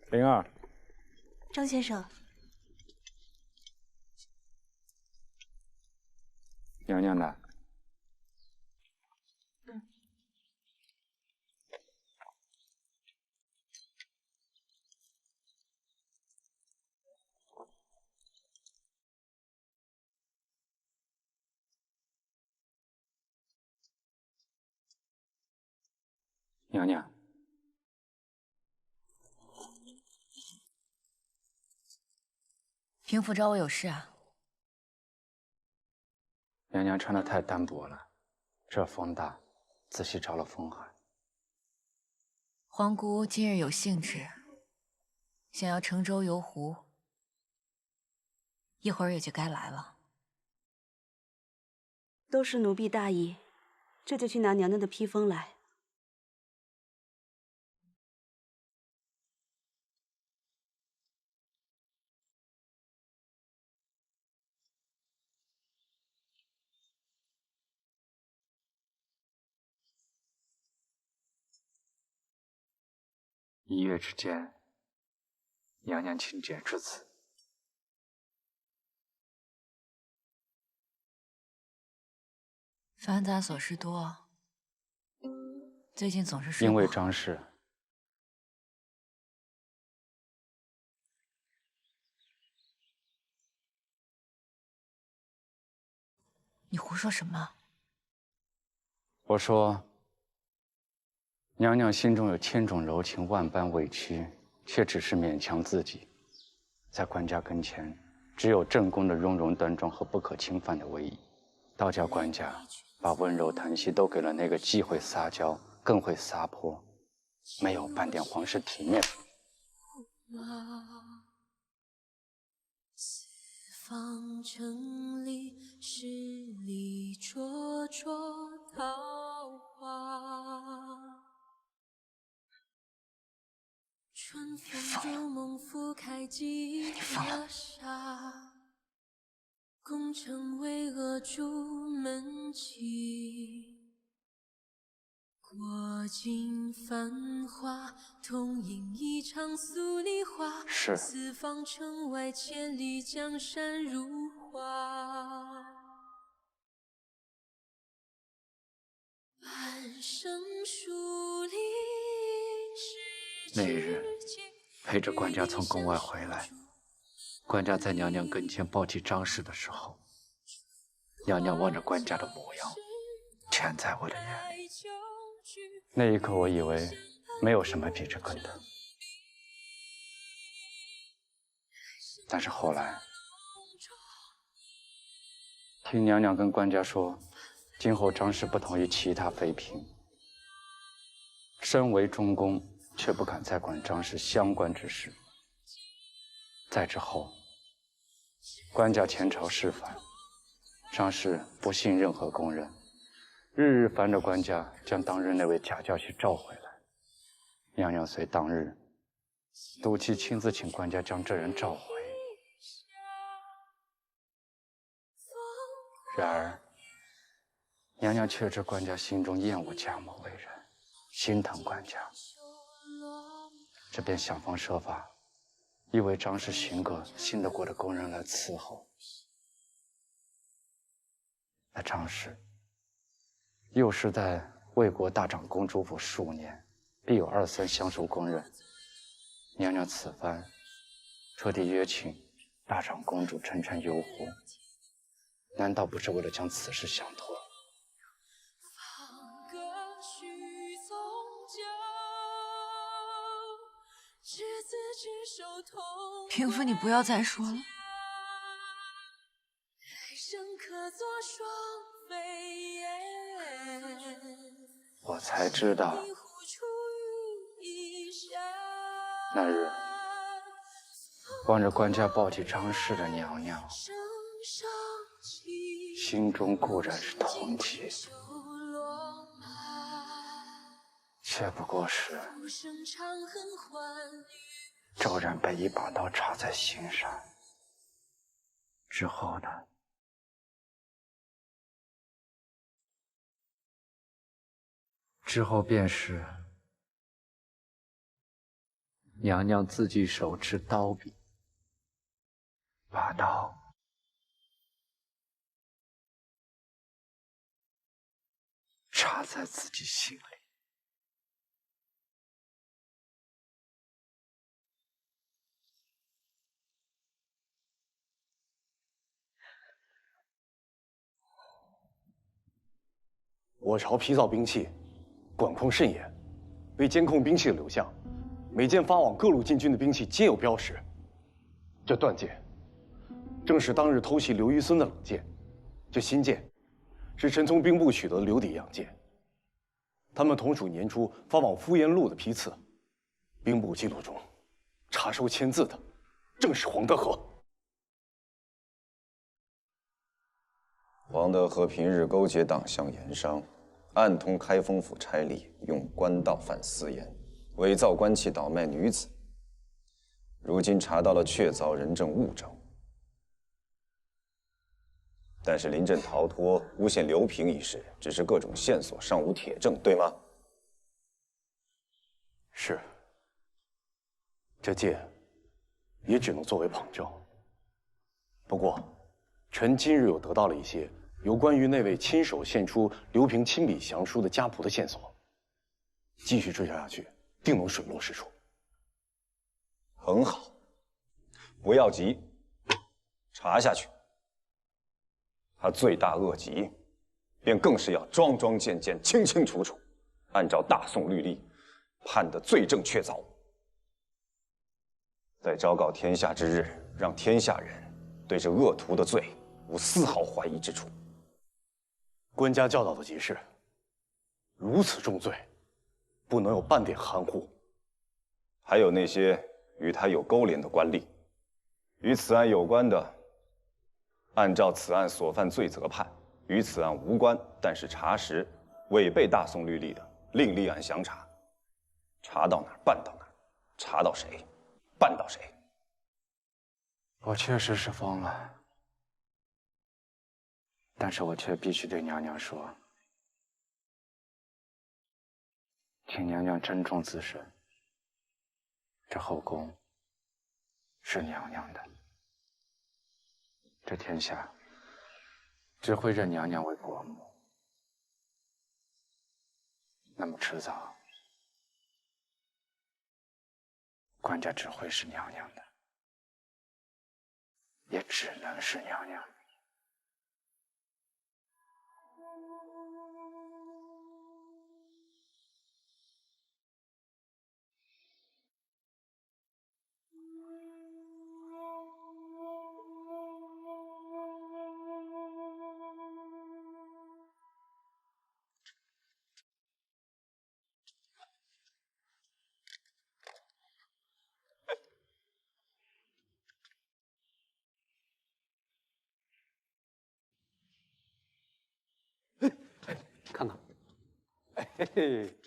灵儿，张先生，娘娘呢？娘娘，平府找我有事啊？娘娘穿的太单薄了，这风大，仔细着了风寒。皇姑今日有兴致，想要乘舟游湖，一会儿也就该来了。都是奴婢大意，这就去拿娘娘的披风来。一月之间，娘娘亲见至此。繁杂琐事多，最近总是睡因不好。为张氏，你胡说什么？我说，娘娘心中有千种柔情，万般委屈，却只是勉强自己，在官家跟前，只有正宫的雍容端庄和不可侵犯的威仪。道家官家把温柔疼惜都给了那个既会撒娇更会撒泼，没有半点皇室体面。四方城里十里灼灼桃花，春风中梦拂开几颗沙，宫城巍峨朱门起，过尽繁华，同饮一场素梨花。是。四方城外千里江山如画，半生疏离。那日陪着官家从宫外回来，官家在娘娘跟前抱起张氏的时候，娘娘望着官家的模样，全在我的眼里。那一刻，我以为没有什么比这更疼。但是后来，听娘娘跟官家说，今后张氏不同于其他妃嫔，身为中宫，却不敢再管张氏相关之事。再之后，官家前朝事反，张氏不信任何宫人，日日烦着官家将当日那位假教婿召回来。娘娘遂当日赌气亲自请官家将这人召回。然而，娘娘却知官家心中厌恶贾某为人，心疼官家，这便想方设法，意为张氏寻个信得过的宫人来伺候。那张氏又是在魏国大长公主府数年，必有二三相熟宫人。娘娘此番特地约请大长公主乘船游湖，难道不是为了将此事想通？平夫，你不要再说了。我才知道，那日望着官家抱起张氏的娘娘，心中固然是同情，却不过是骤然被一把刀插在心上。之后呢？之后便是娘娘自己手持刀柄，把刀插在自己心里。我朝皮造兵器，管控甚严，为监控兵器的流向，每件发往各路禁军的兵器皆有标识。这断剑，正是当日偷袭刘虞孙的冷剑；这新剑，是臣从兵部取得的留底样剑。他们同属年初发往敷延路的批次，兵部记录中查收签字的，正是黄德和。黄德和平日勾结党项盐商，暗通开封府差吏，用官道犯私盐，伪造官契倒卖女子。如今查到了确凿人证物证，但是临阵逃脱、诬陷刘平一事，只是各种线索，尚无铁证，对吗？是。这剑也只能作为旁证。不过，臣今日又得到了一些有关于那位亲手献出刘平亲笔降书的家仆的线索，继续追查下去，定能水落石出。很好，不要急，查下去。他罪大恶极，便更是要桩桩件件清清楚楚，按照大宋律例判得罪证确凿。在昭告天下之日，让天下人对这恶徒的罪无丝毫怀疑之处。官家教导的极是，如此重罪，不能有半点含糊。还有那些与他有勾连的官吏，与此案有关的，按照此案所犯罪责判；与此案无关，但是查实违背大宋律例的，另立案详查。查到哪儿办到哪儿，查到谁办到谁。我确实是疯了，但是我却必须对娘娘说，请娘娘珍重自审。这后宫是娘娘的，这天下只会认娘娘为国母。那么迟早，官家只会是娘娘的，也只能是娘娘。看看，嘿嘿，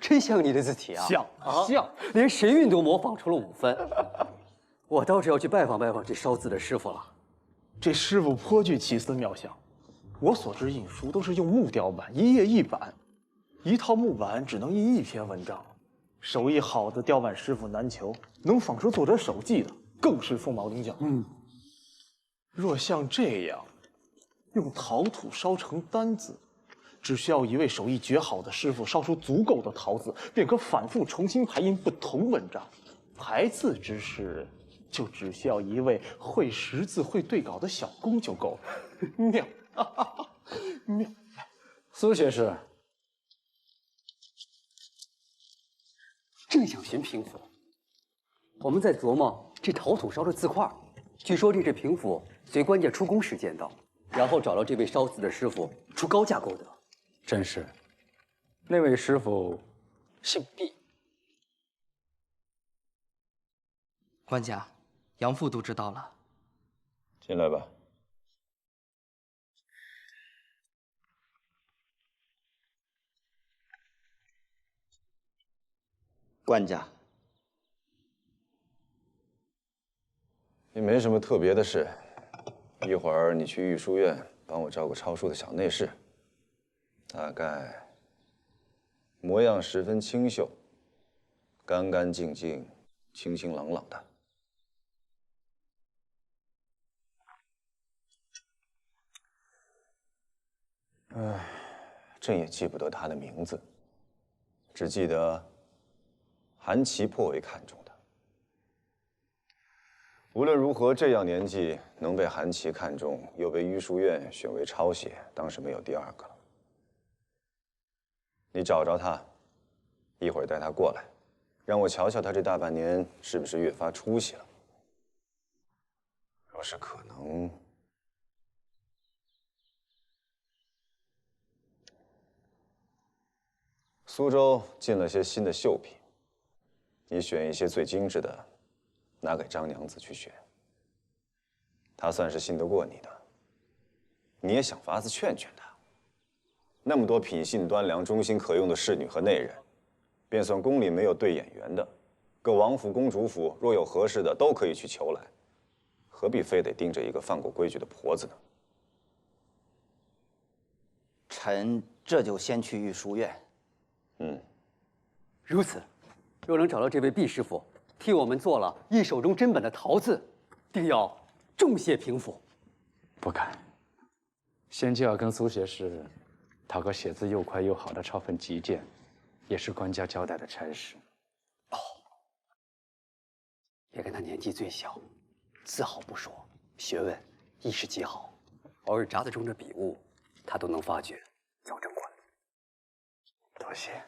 真像你的字体啊！像，连神韵都模仿出了5分。我倒是要去拜访拜访这烧字的师傅了。这师傅颇具奇思妙想。我所知印书都是用木雕版，一页一版，一套木板只能印1篇文章。手艺好的雕版师傅难求，能仿出作者手迹的更是凤毛麟角。若像这样，用陶土烧成单字，只需要一位手艺绝好的师傅烧出足够的陶字，便可反复重新排印不同文章。排字之事，就只需要一位会识字、会对稿的小工就够了。妙，妙！苏学士，正想寻平府，我们在琢磨这陶土烧的字块。据说这是平府随官家出宫时见到，然后找到这位烧字的师傅出高价购得。正是，那位师傅姓毕。官家，杨副都知道了。进来吧。官家，也没什么特别的事，一会儿你去御书院帮我照顾抄书的小内侍，大概模样十分清秀，干干净净、清清朗朗的。朕也记不得他的名字，只记得韩琦颇为看重他。无论如何，这样年纪能被韩琦看中，又被御书院选为抄写，当是没有第二个了。你找着他，一会儿带他过来，让我瞧瞧他这大半年是不是越发出息了。若是可能，苏州进了些新的绣品，你选一些最精致的，拿给张娘子去选。她算是信得过你的，你也想法子劝劝她。那么多品性端良、忠心可用的侍女和内人，便算宫里没有对眼缘的，各王府、公主府若有合适的，都可以去求来，何必非得盯着一个犯过规矩的婆子呢？臣这就先去御书院。如此，若能找到这位毕师傅，替我们做了一手中珍本的陶字，定要重谢平府。不敢，先就要跟苏学士讨个写字又快又好的抄本急件，也是官家交代的差事。也跟他年纪最小，字好不说，学问亦是极好，偶尔札子中的笔误，他都能发觉，矫正过来。多谢。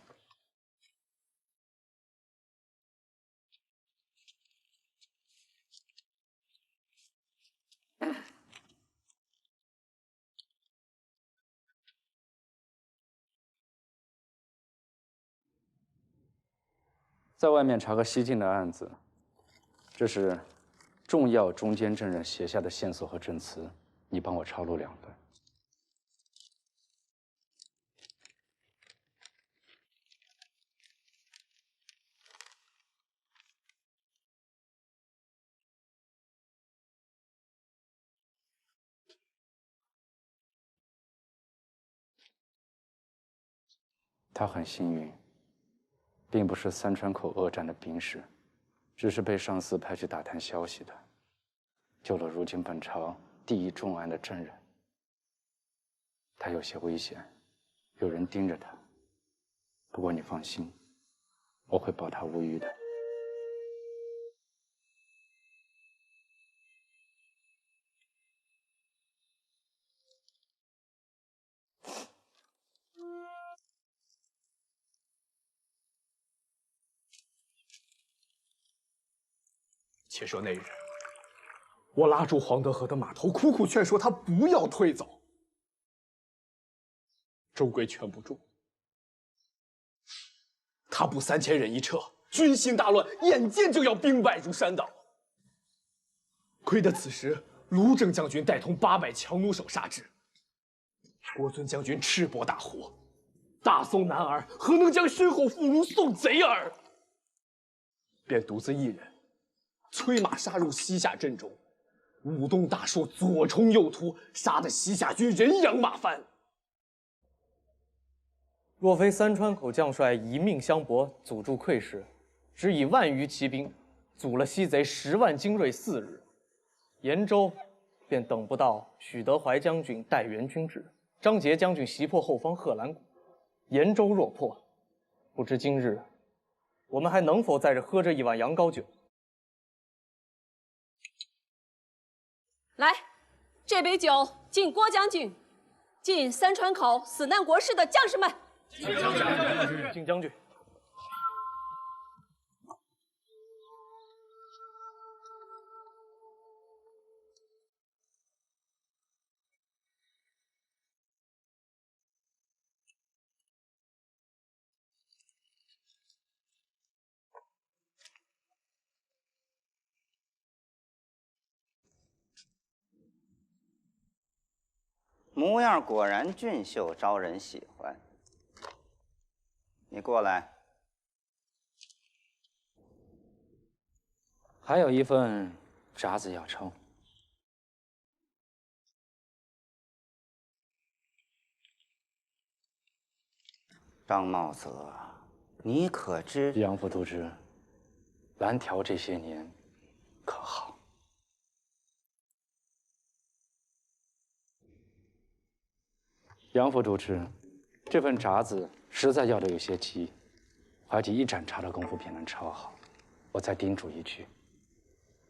在外面查个西晋的案子，这是重要中间证人写下的线索和证词，你帮我抄录2段。他很幸运，并不是三川口恶战的兵士，只是被上司派去打探消息的，救了如今本朝第一重案的证人。他有些危险，有人盯着他。不过你放心，我会保他无虞的。且说那日，我拉住黄德和的马头，苦苦劝说他不要退走，终归劝不住。他部3000人一撤，军心大乱，眼见就要兵败如山倒。亏得此时卢正将军带同800强弩手杀至，郭尊将军赤膊大呼：“大宋男儿何能将身后妇孺送贼耳？”便独自一人催马杀入西夏阵中，舞动大树，左冲右突，杀得西夏军人仰马翻。若非三川口将帅以命相搏，阻住溃势，只以万余骑兵阻了西贼10万精锐4日，延州便等不到许德怀将军带援军至，张杰将军袭破后方贺兰谷。延州若破，不知今日我们还能否在这喝着一碗羊羔酒？来，这杯酒敬郭将军，敬三川口死难国事的将士们。敬将军，敬将军。模样果然俊秀，招人喜欢。你过来。还有一份札子要抄。张茂泽，你可知？杨副都知，蓝条这些年可好？杨副都知，这份札子实在要得有些急，怀集一盏茶的功夫便能抄好。我再叮嘱一句，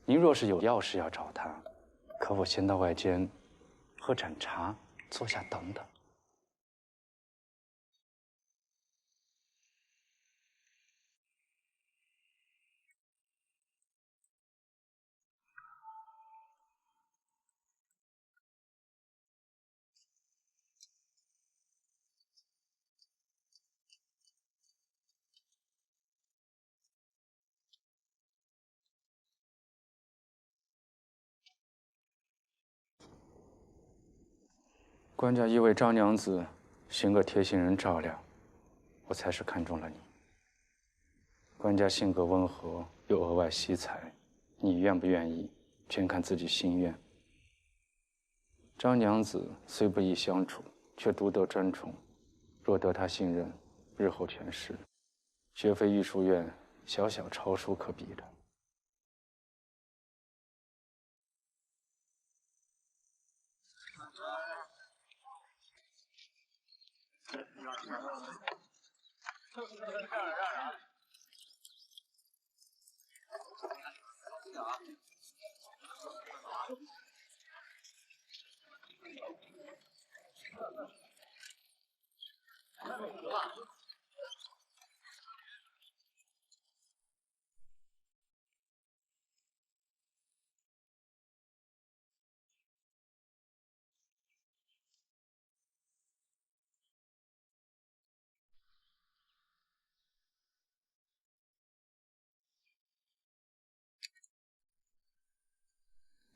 您若是有要事要找他，可否先到外间喝盏茶，坐下等等？官家因为张娘子寻个贴心人照料，我才是看中了你。官家性格温和，又额外惜才，你愿不愿意，全看自己心愿。张娘子虽不易相处，却独得专宠，若得她信任，日后权势，绝非御书院小小抄书可比的。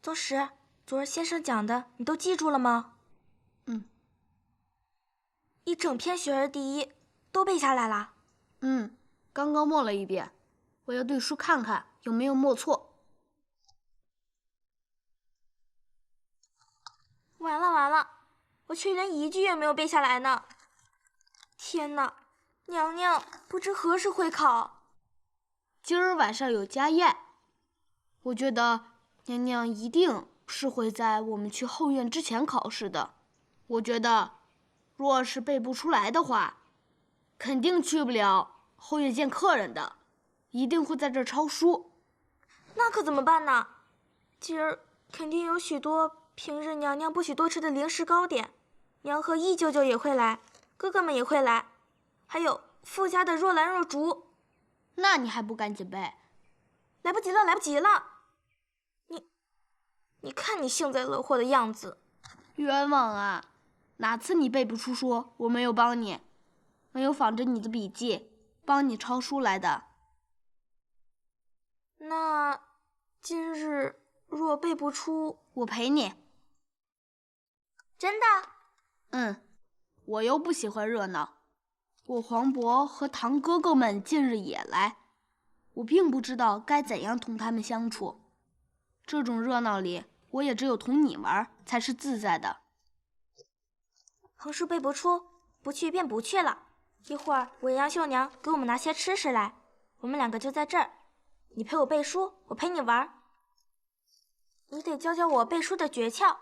宗实，昨儿先生讲的你都记住了吗？嗯。一整篇学而第一都背下来了。嗯，刚刚默了一遍，我要对书看看有没有默错。完了完了，我却连一句也没有背下来呢！天哪，娘娘不知何时会考？今儿晚上有家宴，我觉得娘娘一定是会在我们去后院之前考试的。我觉得，若是背不出来的话，肯定去不了后院见客人的，一定会在这儿抄书。那可怎么办呢？今儿肯定有许多平日娘娘不许多吃的零食糕点，娘和易舅舅也会来，哥哥们也会来，还有傅家的若兰若竹。那你还不赶紧背？来不及了，来不及了！你看你幸灾乐祸的样子，冤枉啊！哪次你背不出书，我没有帮你，没有仿着你的笔记帮你抄书来的。那今日若背不出，我陪你。真的？嗯，我又不喜欢热闹。我黄渤和堂哥哥们近日也来，我并不知道该怎样同他们相处。这种热闹里，我也只有同你玩才是自在的。横竖背不出，不去便不去了。一会儿我让秀娘给我们拿些吃食来，我们两个就在这儿，你陪我背书，我陪你玩。你得教教我背书的诀窍，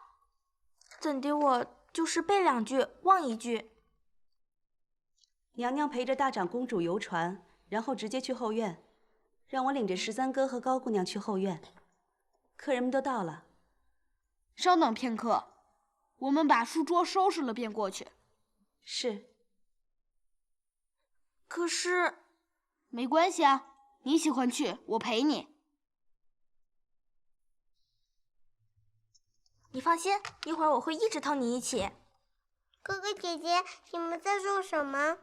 怎的我就是背两句忘一句。娘娘陪着大长公主游船，然后直接去后院，让我领着13哥和高姑娘去后院。客人们都到了，稍等片刻，我们把书桌收拾了便过去。是。可是，没关系啊，你喜欢去，我陪你。你放心，一会儿我会一直同你一起。哥哥姐姐，你们在做什么？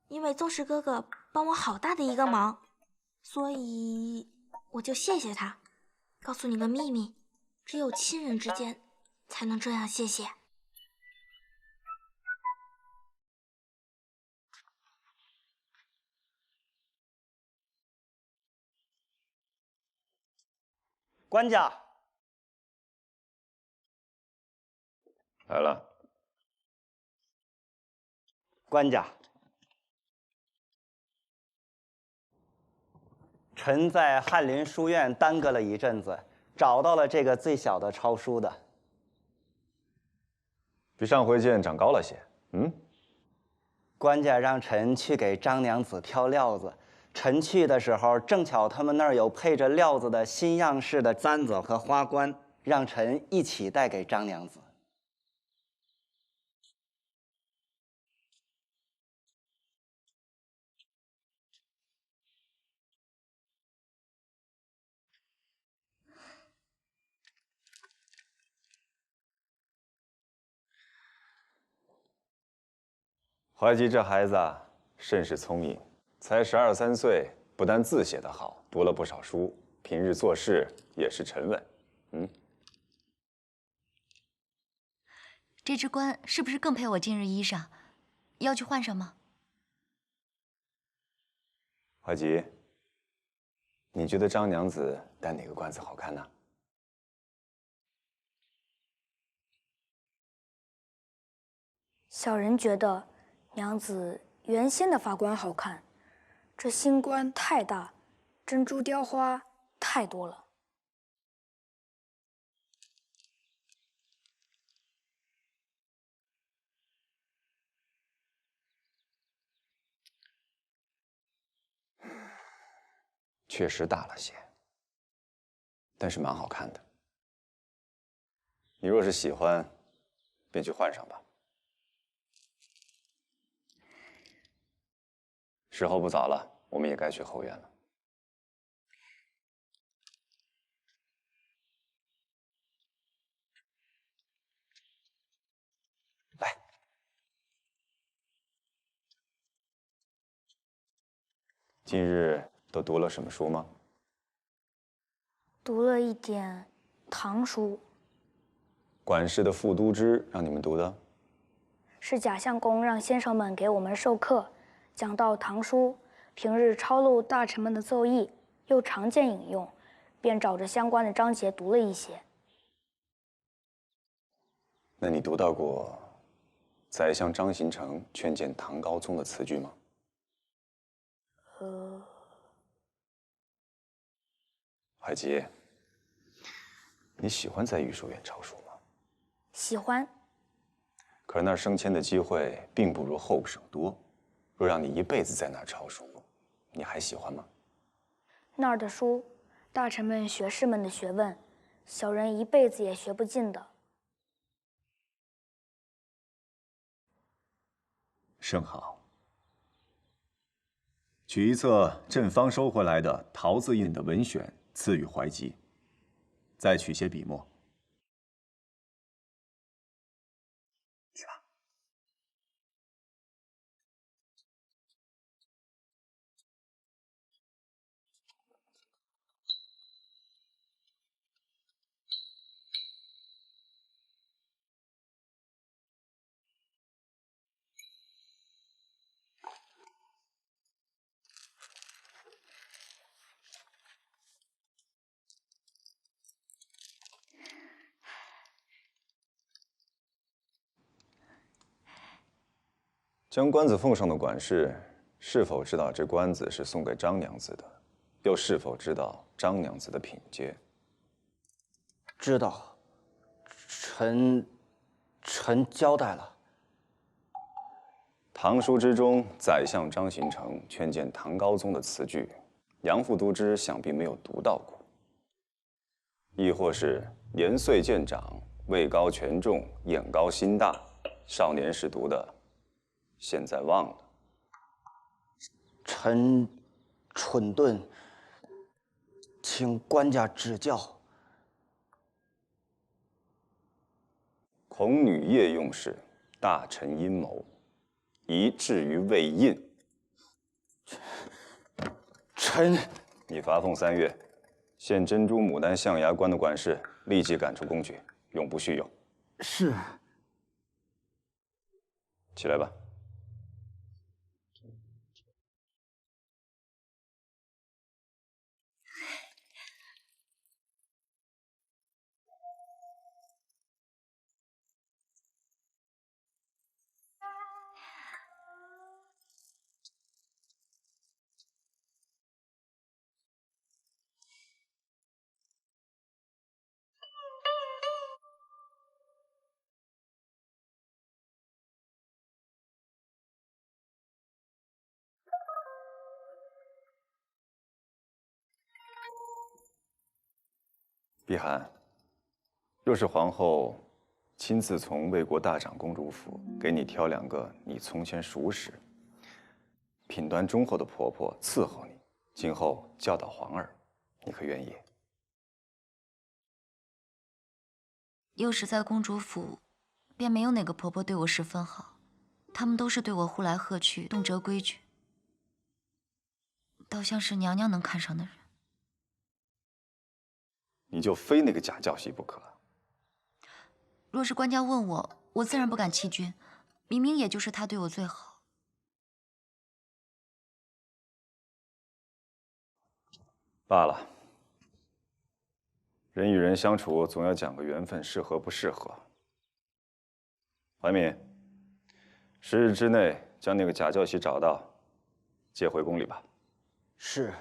因为宗实哥哥帮我好大的一个忙，所以我就谢谢他。告诉你个秘密，只有亲人之间才能这样谢谢。官家来了。官家，臣在翰林书院耽搁了一阵子，找到了这个最小的抄书的。比上回见长高了些。官家让臣去给张娘子挑料子，臣去的时候正巧他们那儿有配着料子的新样式的簪子和花冠，让臣一起带给张娘子。怀吉这孩子啊，甚是聪明，才12、13岁，不但字写得好，读了不少书，平日做事也是沉稳。这只冠是不是更配我今日衣裳？要去换上吗？怀吉，你觉得张娘子戴哪个冠子好看呢？小人觉得娘子原先的发冠好看，这新冠太大，珍珠雕花太多了。确实大了些，但是蛮好看的。你若是喜欢，便去换上吧。时候不早了，我们也该去后院了。来，今日都读了什么书吗？读了一点唐书，管事的傅都之让你们读的？是贾相公让先生们给我们授课，讲到唐书，平日抄录大臣们的奏议，又常见引用，便找着相关的章节读了一些。那你读到过宰相张行成劝谏唐高宗的词句吗？怀吉，你喜欢在御书院抄书吗？喜欢。可是那儿升迁的机会并不如后省多，若让你一辈子在那儿抄书，你还喜欢吗？那儿的书，大臣们、学士们的学问，小人一辈子也学不尽的。甚好。取一册朕方收回来的陶字印的文选赐予怀吉，再取些笔墨。去吧。将冠子奉上的管事是否知道这冠子是送给张娘子的？又是否知道张娘子的品阶？知道，臣交代了。唐书之中，宰相张行成劝谏唐高宗的词句，杨副都之想必没有读到过，亦或是年岁渐长，位高权重，眼高心大，少年时读的，现在忘了。臣蠢钝，请官家指教。孔女夜用事，大臣阴谋，宜置于未印。臣，你罚俸3月，现珍珠牡丹象牙关的管事立即赶出宫去，永不叙用。是。起来吧。碧寒，若是皇后亲自从魏国大长公主府给你挑2个你从前熟识、品端忠厚的婆婆伺候你，今后教导皇儿，你可愿意？幼时在公主府，便没有哪个婆婆对我十分好，她们都是对我呼来喝去，动辄规矩，倒像是娘娘能看上的人。你就非那个假教习不可。若是官家问我，我自然不敢欺君，明明也就是他对我最好。罢了，人与人相处总要讲个缘分，适合不适合。怀敏，10日之内将那个假教习找到，接回宫里吧。是。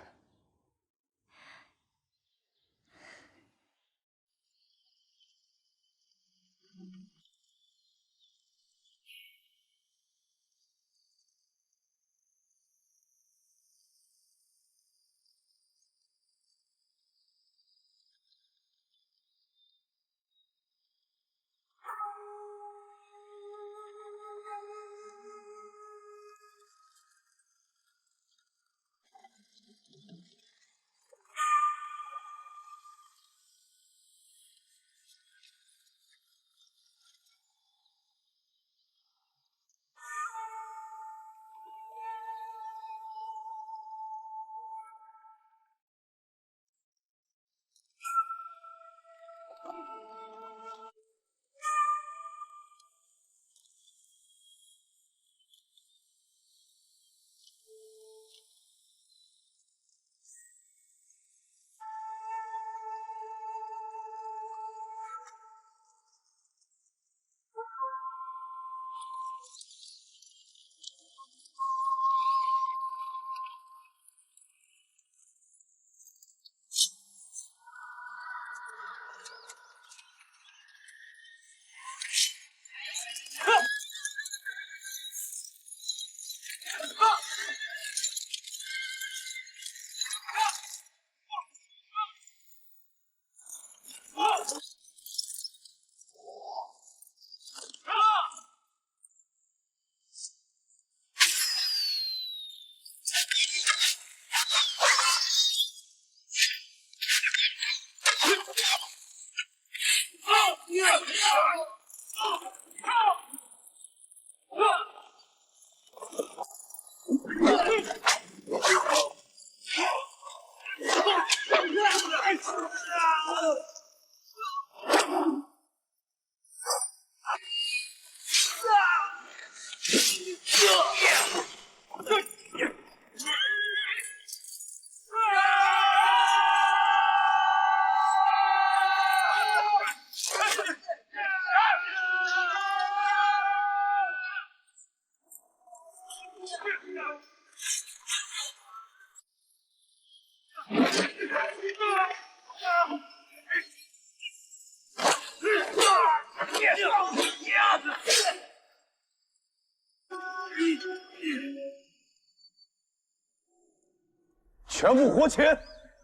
全部活擒，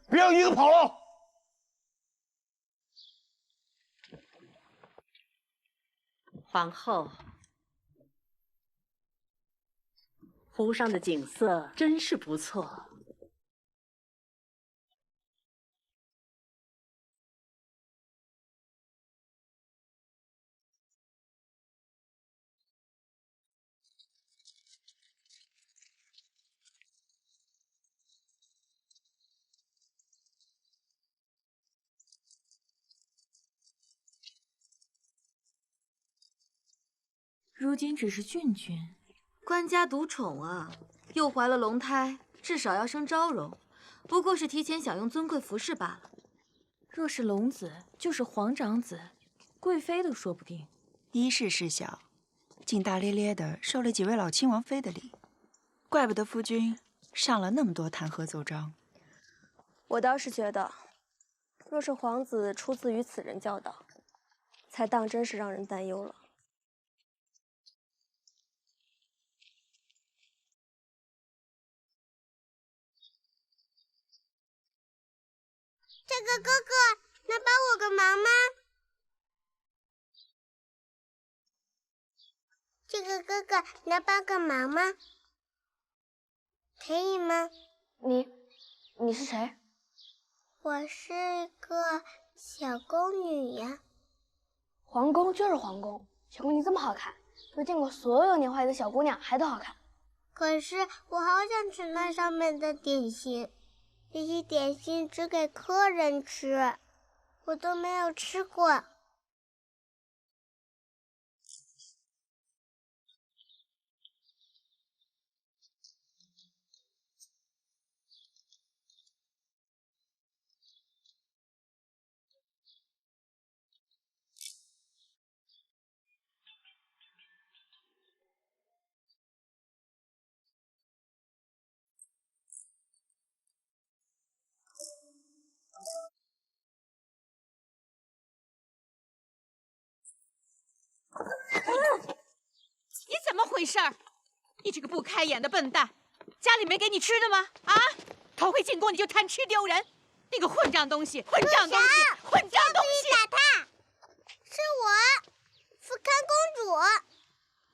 别让一个跑了。皇后，湖上的景色真是不错。如今只是郡君，官家独宠啊，又怀了龙胎，至少要生昭容，不过是提前享用尊贵服饰罢了。若是龙子，就是皇长子、贵妃都说不定。一世事小，竟大咧咧的受了几位老亲王妃的礼，怪不得夫君上了那么多弹劾奏章。我倒是觉得，若是皇子出自于此人教导，才当真是让人担忧了。这个哥哥能帮我个忙吗？这个哥哥能帮个忙吗？可以吗？你是谁？我是一个小宫女呀。皇宫就是皇宫，小宫女这么好看，我见过所有年画里的小姑娘还都好看。可是我好想吃那上面的点心，这些点心只给客人吃，我都没有吃过。你怎么回事儿？你这个不开眼的笨蛋，家里没给你吃的吗？啊，头回进宫你就贪吃丢人，你个混账东西，混账东西，混账东西！打他！是我，福康公主，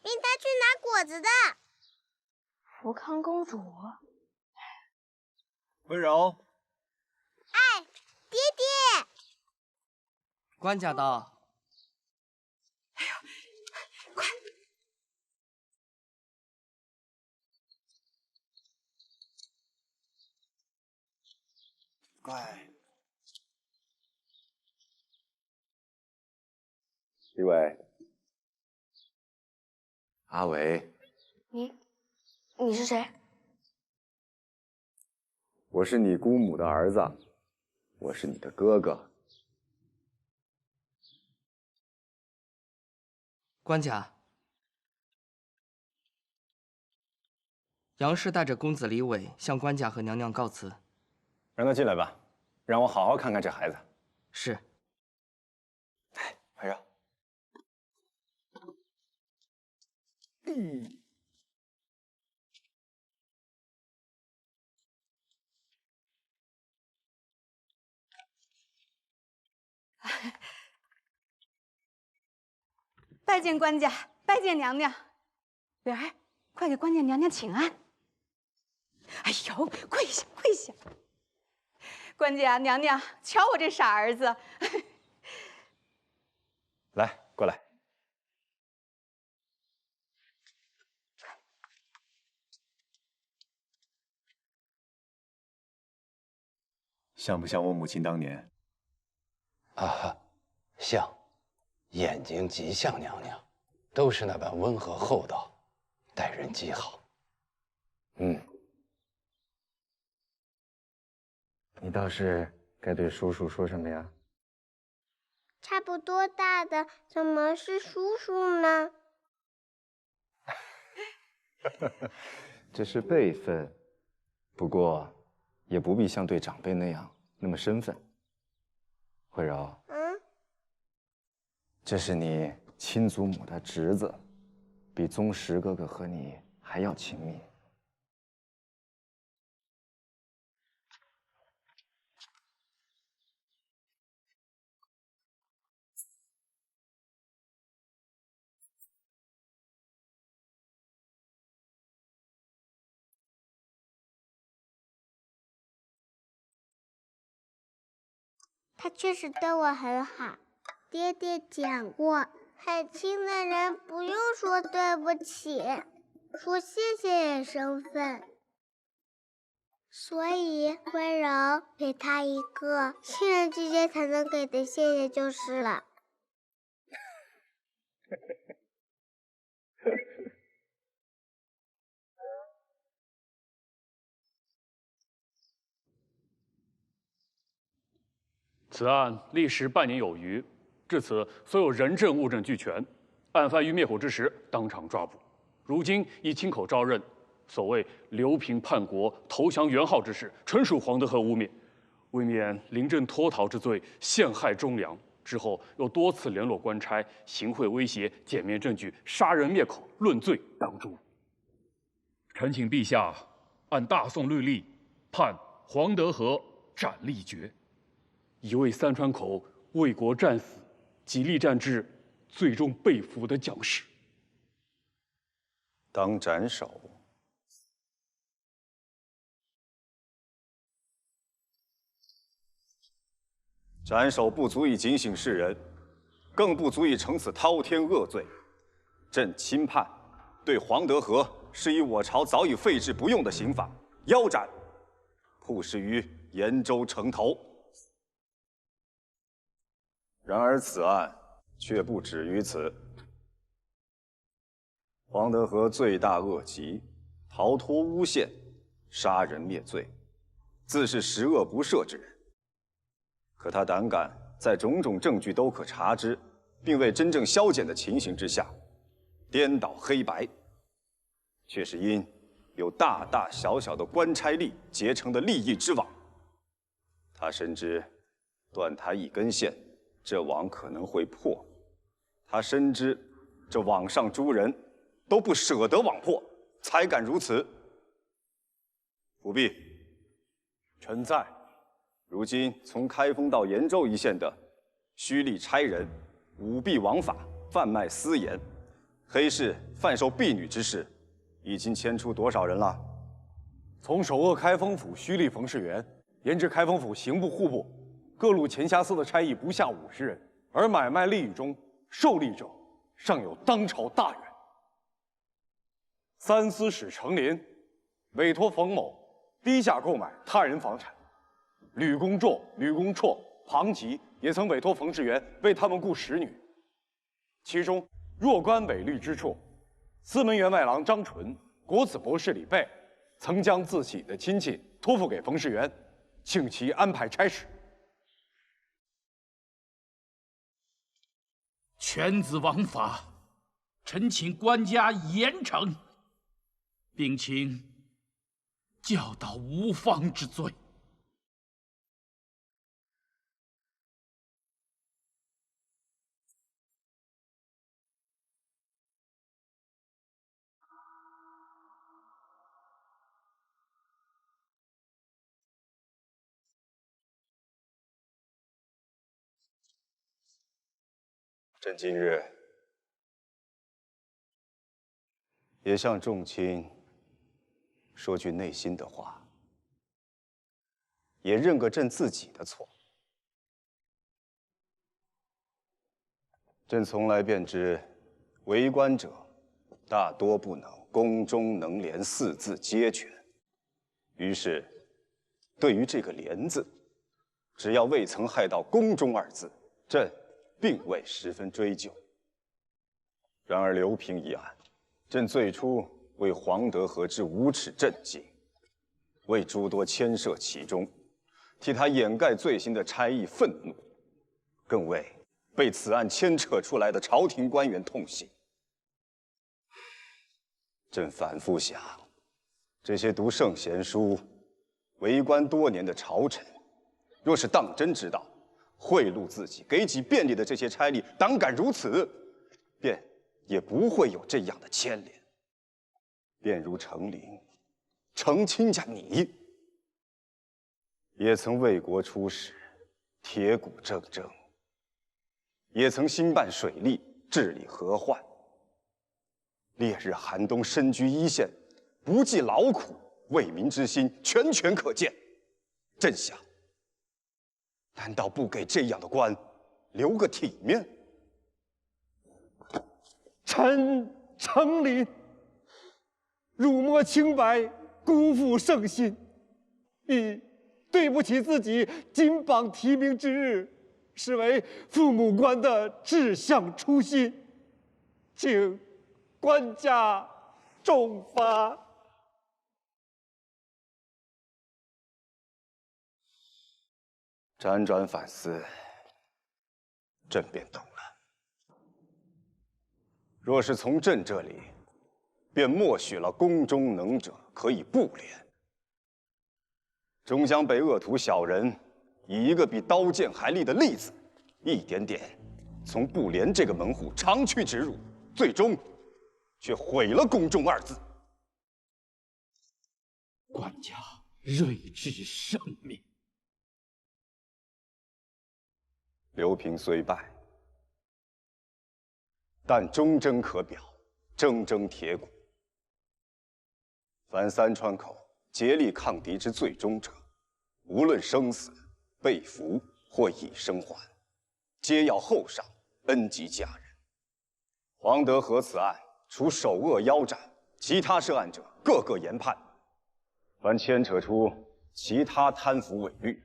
命她去拿果子的。福康公主，温柔。哎，爹爹！官家到。乖。李伟，阿伟，你是谁？我是你姑母的儿子，我是你的哥哥。官家，杨氏带着公子李伟向官家和娘娘告辞。让他进来吧，让我好好看看这孩子。是。来，快让。拜见官家，拜见娘娘。莲儿，快给官家娘娘请安。哎呦，跪下，跪下！官家娘娘，瞧我这傻儿子。来，过来。像不像我母亲当年？啊，像，眼睛极像娘娘，都是那般温和厚道，待人极好。你倒是该对叔叔说什么呀？差不多大的怎么是叔叔呢？这是辈分，不过也不必像对长辈那样那么身份。慧柔，这是你亲祖母的侄子，比宗实哥哥和你还要亲密。他确实对我很好，爹爹讲过，很亲的人不用说对不起，说谢谢也生分。所以温柔给他一个亲人之间才能给的谢谢就是了。此案历时半年有余，至此所有人证物证俱全，案犯于灭口之时当场抓捕，如今已亲口招认，所谓刘平叛国、投降元昊之事，纯属黄德和污蔑，为免临阵脱逃之罪，陷害忠良。之后又多次联络官差，行贿威胁，检面证据，杀人灭口，论罪当诛。臣请陛下按大宋律例判黄德和斩立决。已为三川口为国战死、极力战至、最终被俘的将士。当斩首。斩首不足以警醒世人，更不足以惩此滔天恶罪。朕钦判，对黄德和施以我朝早已废置不用的刑法，腰斩，曝尸于延州城头。然而此案却不止于此。黄德和罪大恶极，逃脱诬陷，杀人灭罪，自是十恶不赦之人。可他胆敢在种种证据都可查之，并未真正消减的情形之下，颠倒黑白，却是因有大大小小的官差吏结成的利益之网。他深知断他一根线，这网可能会破；他深知这网上诸人都不舍得网破，才敢如此。不必，臣在。如今从开封到延州一线的虚立差人、舞弊枉法、贩卖私盐、黑市贩售婢女之事，已经牵出多少人了？从首扼开封府虚立冯士元，延至开封府刑部、户部，各路前辖司的差役不下50人，而买卖利益中受利者尚有当朝大员。三司使程林委托冯某低价购买他人房产。吕公绰、庞吉也曾委托冯士元为他们雇使女，其中若干违律之处，司门员外郎张纯、国子博士李贝曾将自己的亲戚托付给冯士元，请其安排差事。犬子枉法，臣请官家严惩，并请教导无方之罪。朕今日也向众卿说句内心的话，也认个朕自己的错。朕从来便知，为官者大多不能公忠能廉4字皆全，于是对于这个廉字，只要未曾害到公忠2字，朕并未十分追究。然而刘平一案，朕最初为黄德和之无耻震惊，为诸多牵涉其中，替他掩盖罪行的差役愤怒，更为被此案牵扯出来的朝廷官员痛心。朕反复想，这些读圣贤书、为官多年的朝臣，若是当真知道贿赂自己、给己便利的这些差吏胆敢如此，便也不会有这样的牵连。便如程琳、程亲家你，也曾为国出使，铁骨铮铮；也曾兴办水利，治理河患。烈日寒冬，身居一线，不计劳苦，为民之心全全可见。朕想，难道不给这样的官留个体面？臣程琳辱没清白，辜负圣心，以对不起自己金榜题名之日，视为父母官的志向初心，请官家重罚。辗转反思，朕便懂了。若是从朕这里，便默许了宫中能者可以不廉，终将被恶徒小人以一个比刀剑还利的利字，一点点从不廉这个门户长驱直入，最终却毁了宫中2字。官家睿智圣明。刘平虽败，但忠贞可表，铮铮铁骨。凡三川口竭力抗敌之最忠者，无论生死，被俘或以生还，皆要厚赏，恩及家人。黄德和此案，除首恶腰斩，其他涉案者个个严判。凡牵扯出其他贪腐伪律，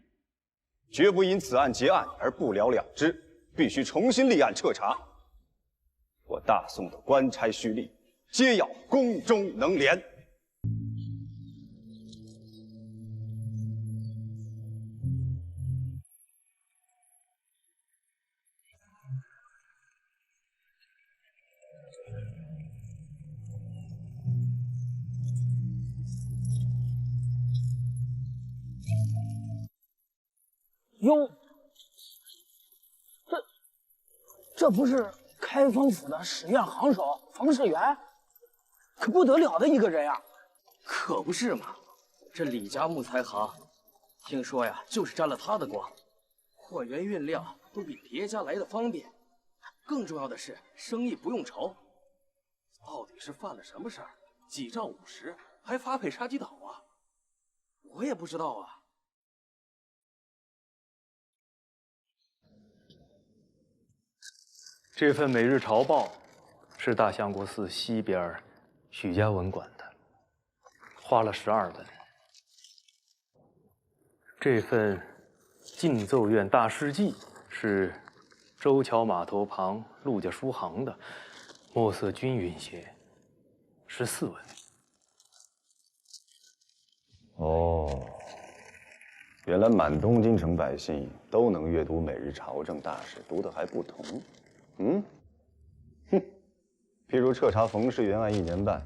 绝不因此案结案而不了了之，必须重新立案彻查。我大宋的官差胥吏，皆要公忠能廉。哟，这不是开封府的史院行首冯世元，可不得了的一个人呀！可不是嘛，这李家木材行，听说呀，就是沾了他的光，货源运料都比别家来的方便，更重要的是生意不用愁。到底是犯了什么事儿？几兆50，还发配杀鸡岛啊？我也不知道啊。这份《每日朝报》是大相国寺西边许家文管的，花了12本。这份《进奏院大事记》是周桥码头旁陆家书行的，墨色均匀些，14文。哦，原来满东京城百姓都能阅读每日朝政大事，读的还不同。哼，譬如彻查冯世元案1年半，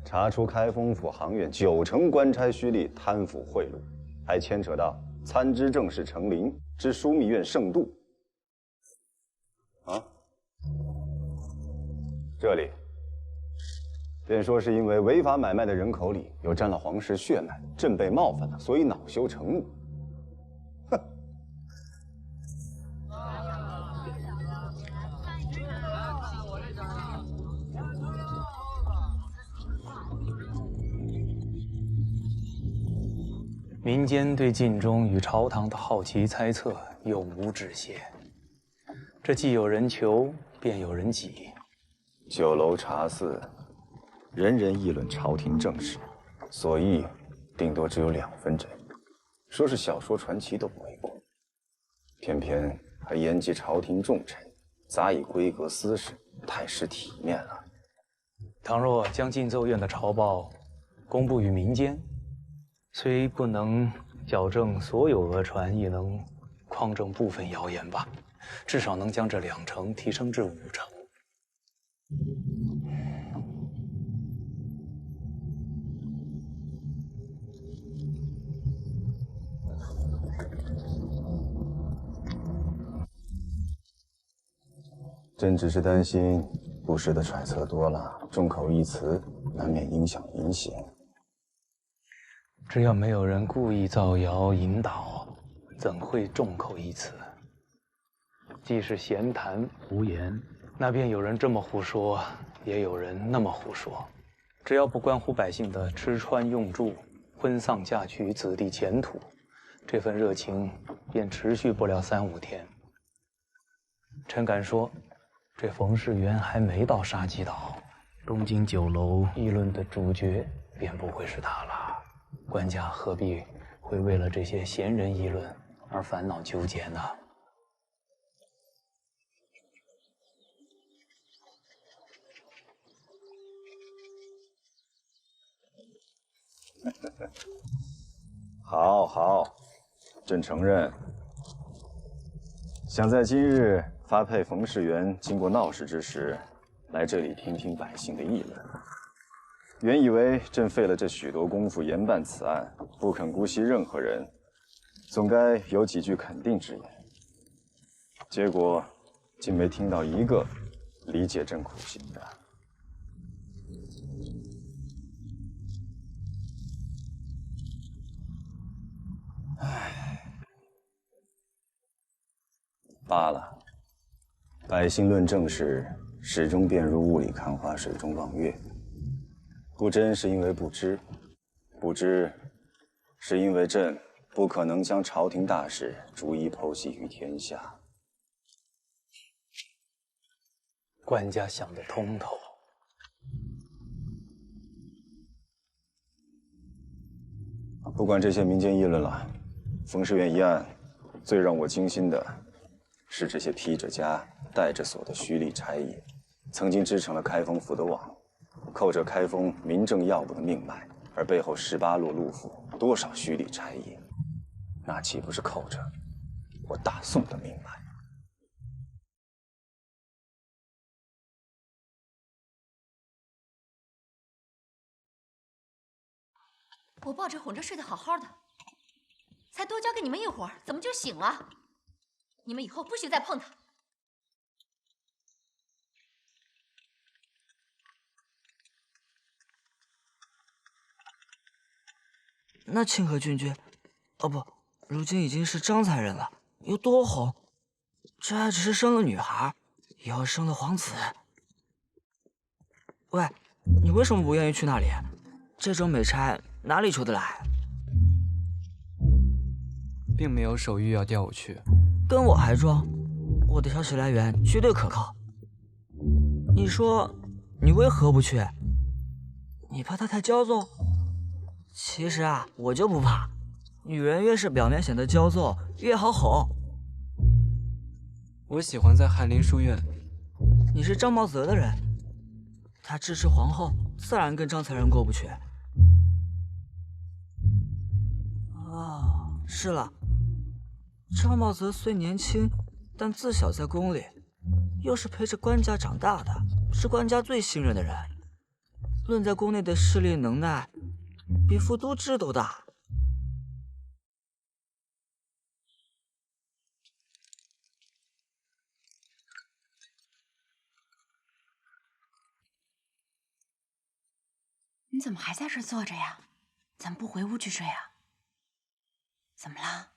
查出开封府行院90%官差胥吏贪腐贿赂，还牵扯到参知政事程琳之枢密院盛度。啊，这里便说是因为违法买卖的人口里有沾了皇室血脉，朕被冒犯了，所以恼羞成怒。民间对晋中与朝堂的好奇猜测永无止歇，这既有人求，便有人挤。酒楼茶肆，人人议论朝廷政事，所议顶多只有2分真，说是小说传奇都不为过。偏偏还言及朝廷重臣，杂以闺阁私事，太失体面了。倘若将进奏院的朝报公布于民间，虽不能矫正所有讹传，亦能匡正部分谣言吧，至少能将这2成提升至5成。朕只是担心不实的揣测多了，众口一词，难免影响民心。只要没有人故意造谣引导，怎会众口一词？既是闲谈胡言，那便有人这么胡说，也有人那么胡说。只要不关乎百姓的吃穿用住、婚丧嫁娶、子弟前途，这份热情便持续不了3、5天。臣敢说，这冯世元还没到杀鸡岛，东京酒楼议论的主角便不会是他了。官家何必会为了这些闲人议论而烦恼纠结呢？好，好，朕承认，想在今日发配冯世元经过闹市之时，来这里听听百姓的议论。原以为朕费了这许多功夫严办此案，不肯姑息任何人，总该有几句肯定之言。结果，竟没听到一个理解朕苦心的。唉，罢了。百姓论政事，始终便如雾里看花，水中望月。不争是因为不知，不知是因为朕不可能将朝廷大事逐一剖析于天下。官家想得通透。不管这些民间议论了，冯士元一案最让我惊心的是这些披着枷、带着锁的虚吏差役，曾经织成了开封府的网，扣着开封民政要务的命脉，而背后18路路府多少虚吏差役，那岂不是扣着我大宋的命脉？我抱着哄着睡得好好的，才多交给你们一会儿，怎么就醒了？你们以后不许再碰他。那清河郡君，哦不，如今已经是张才人了，有多红？这还只是生了女孩，以后生了皇子。喂，你为什么不愿意去那里？这种美差哪里求得来？并没有手谕要调我去。跟我还装？我的消息来源绝对可靠。你说，你为何不去？你怕他太骄纵？其实啊，我就不怕。女人越是表面显得骄纵，越好哄。我喜欢在翰林书院。你是张茂泽的人，他支持皇后，自然跟张才人过不去。哦，是了，张茂泽虽年轻，但自小在宫里，又是陪着官家长大的，是官家最信任的人。论在宫内的势力能耐，比副都知都大。你怎么还在这坐着呀？咱不回屋去睡啊？怎么了？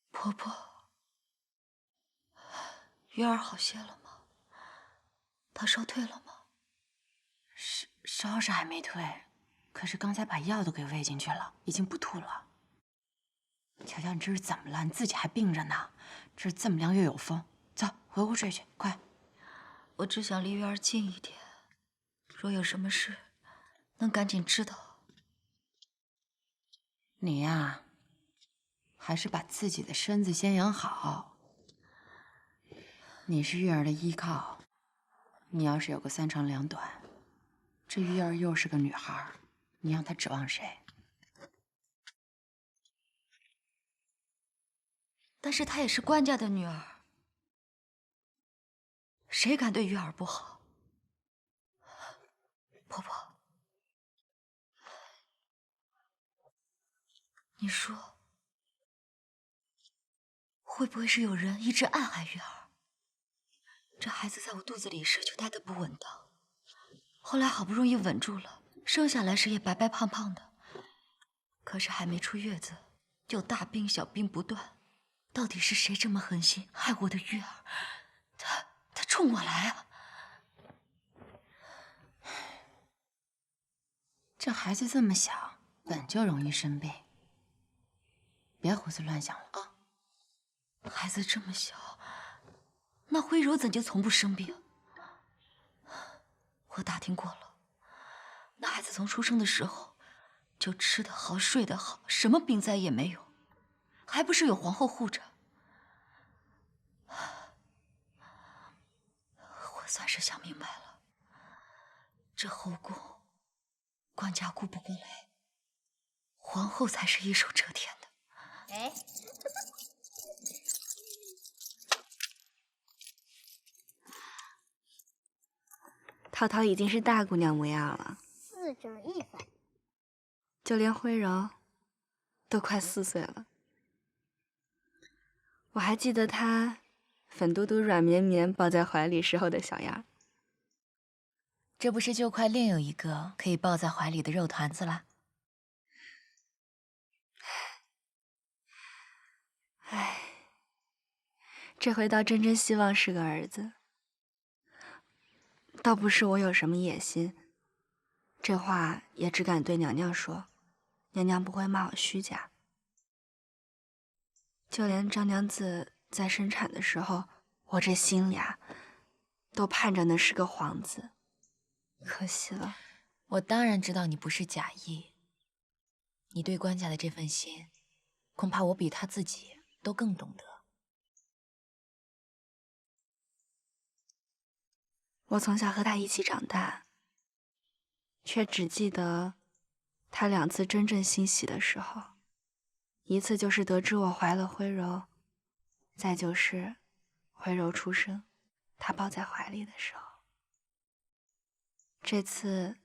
婆婆，月儿好些了吗？她烧退了吗？烧是还没退，可是刚才把药都给喂进去了，已经不吐了。乔乔，你这是怎么了？你自己还病着呢，这这么凉又有风，走，回屋睡去，快！我只想离月儿近一点，若有什么事，能赶紧知道。你呀，还是把自己的身子先养好。你是月儿的依靠，你要是有个3长2短，这月儿又是个女孩，你让她指望谁？但是她也是官家的女儿，谁敢对月儿不好？婆婆，你说，会不会是有人一直暗害月儿？这孩子在我肚子里时就待得不稳当，后来好不容易稳住了，生下来时也白白胖胖的，可是还没出月子，就大病小病不断。到底是谁这么狠心害我的月儿？他冲我来啊！这孩子这么小，本就容易生病，别胡思乱想了啊！孩子这么小，那徽柔怎就从不生病？我打听过了，那孩子从出生的时候就吃得好，睡得好，什么病灾也没有，还不是有皇后护着？我算是想明白了，这后宫官家顾不过来，皇后才是一手遮天的。哎，涛涛已经是大姑娘模样了4整1反，就连徽柔都快4岁了。我还记得她粉嘟嘟、软绵绵抱在怀里时候的小样。这不是就快另有一个可以抱在怀里的肉团子了？唉，这回倒真真希望是个儿子。倒不是我有什么野心，这话也只敢对娘娘说，娘娘不会骂我虚假。就连张娘子在生产的时候，我这心里啊，都盼着那是个皇子，可惜了。我当然知道你不是假意，你对官家的这份心，恐怕我比他自己都更懂得。我从小和他一起长大，却只记得他2次真正欣喜的时候，一次就是得知我怀了徽柔，再就是徽柔出生，他抱在怀里的时候。这次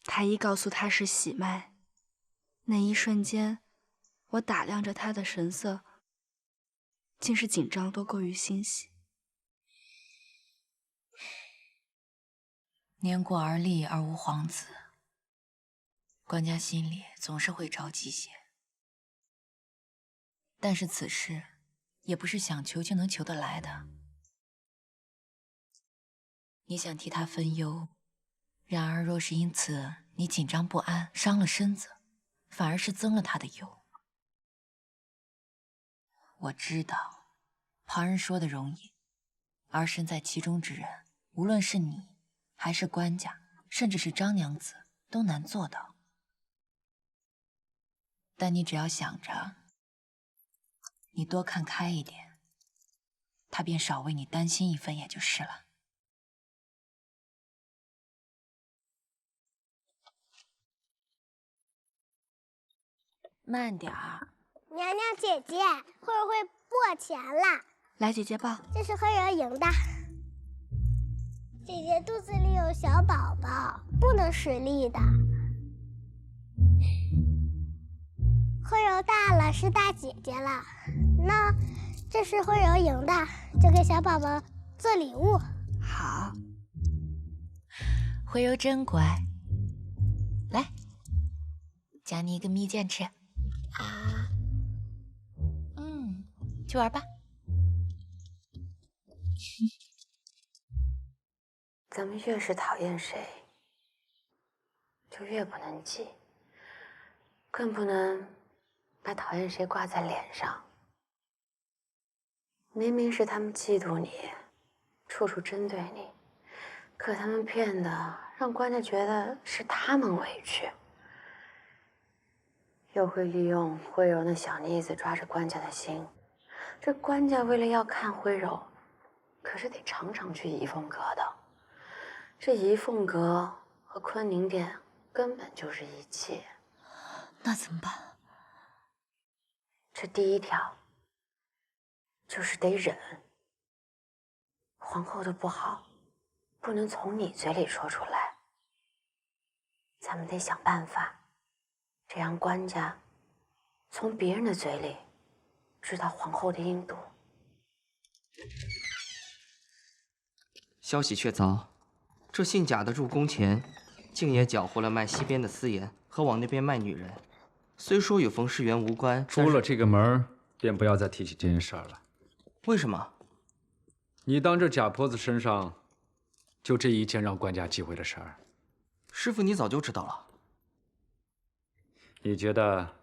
太医告诉他是喜脉，那一瞬间，我打量着他的神色，竟是紧张多过于欣喜。年过而立而无皇子，官家心里总是会着急些。但是此事也不是想求就能求得来的。你想替他分忧，然而若是因此你紧张不安，伤了身子，反而是增了他的忧。我知道，旁人说的容易，而身在其中之人，无论是你，还是官家，甚至是张娘子，都难做到。但你只要想着，你多看开一点，他便少为你担心一分，也就是了。慢点儿。娘娘姐姐，慧儿会破钱了。来，姐姐抱。这是慧儿赢的。姐姐肚子里有小宝宝，不能使力的。慧柔大了，是大姐姐了。那这是慧柔赢的，就给小宝宝做礼物。好。慧柔真乖。来，奖你一个蜜饯吃。啊。去玩吧。咱们越是讨厌谁，就越不能记，更不能把讨厌谁挂在脸上。明明是他们嫉妒你，处处针对你，可他们骗的让官家觉得是他们委屈，又会利用徽柔那小妮子抓着官家的心。这官家为了要看徽柔，可是得常常去怡凤阁的。这怡凤阁和坤宁殿根本就是一气。那怎么办？这第一条就是得忍。皇后的不好，不能从你嘴里说出来。咱们得想办法，这样官家从别人的嘴里知道皇后的阴毒。消息确凿，这姓贾的入宫前，竟也搅和了卖西边的私盐和往那边卖女人。虽说与冯世元无关，出了这个门，便不要再提起这件事儿了。为什么？你当这贾婆子身上，就这一件让官家忌讳的事儿？师傅，你早就知道了。你觉得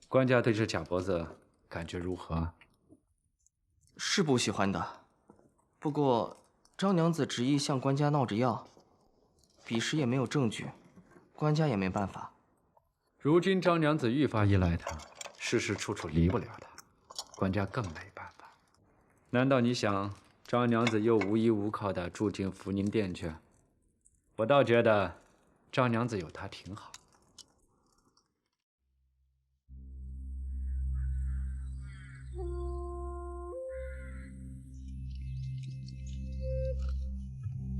官家对这贾婆子感觉如何？是不喜欢的，不过张娘子执意向官家闹着要，彼时也没有证据，官家也没办法。如今张娘子愈发依赖他，事事处处离不了他，官家更没办法。难道你想张娘子又无依无靠地住进福宁殿去？我倒觉得张娘子有她挺好。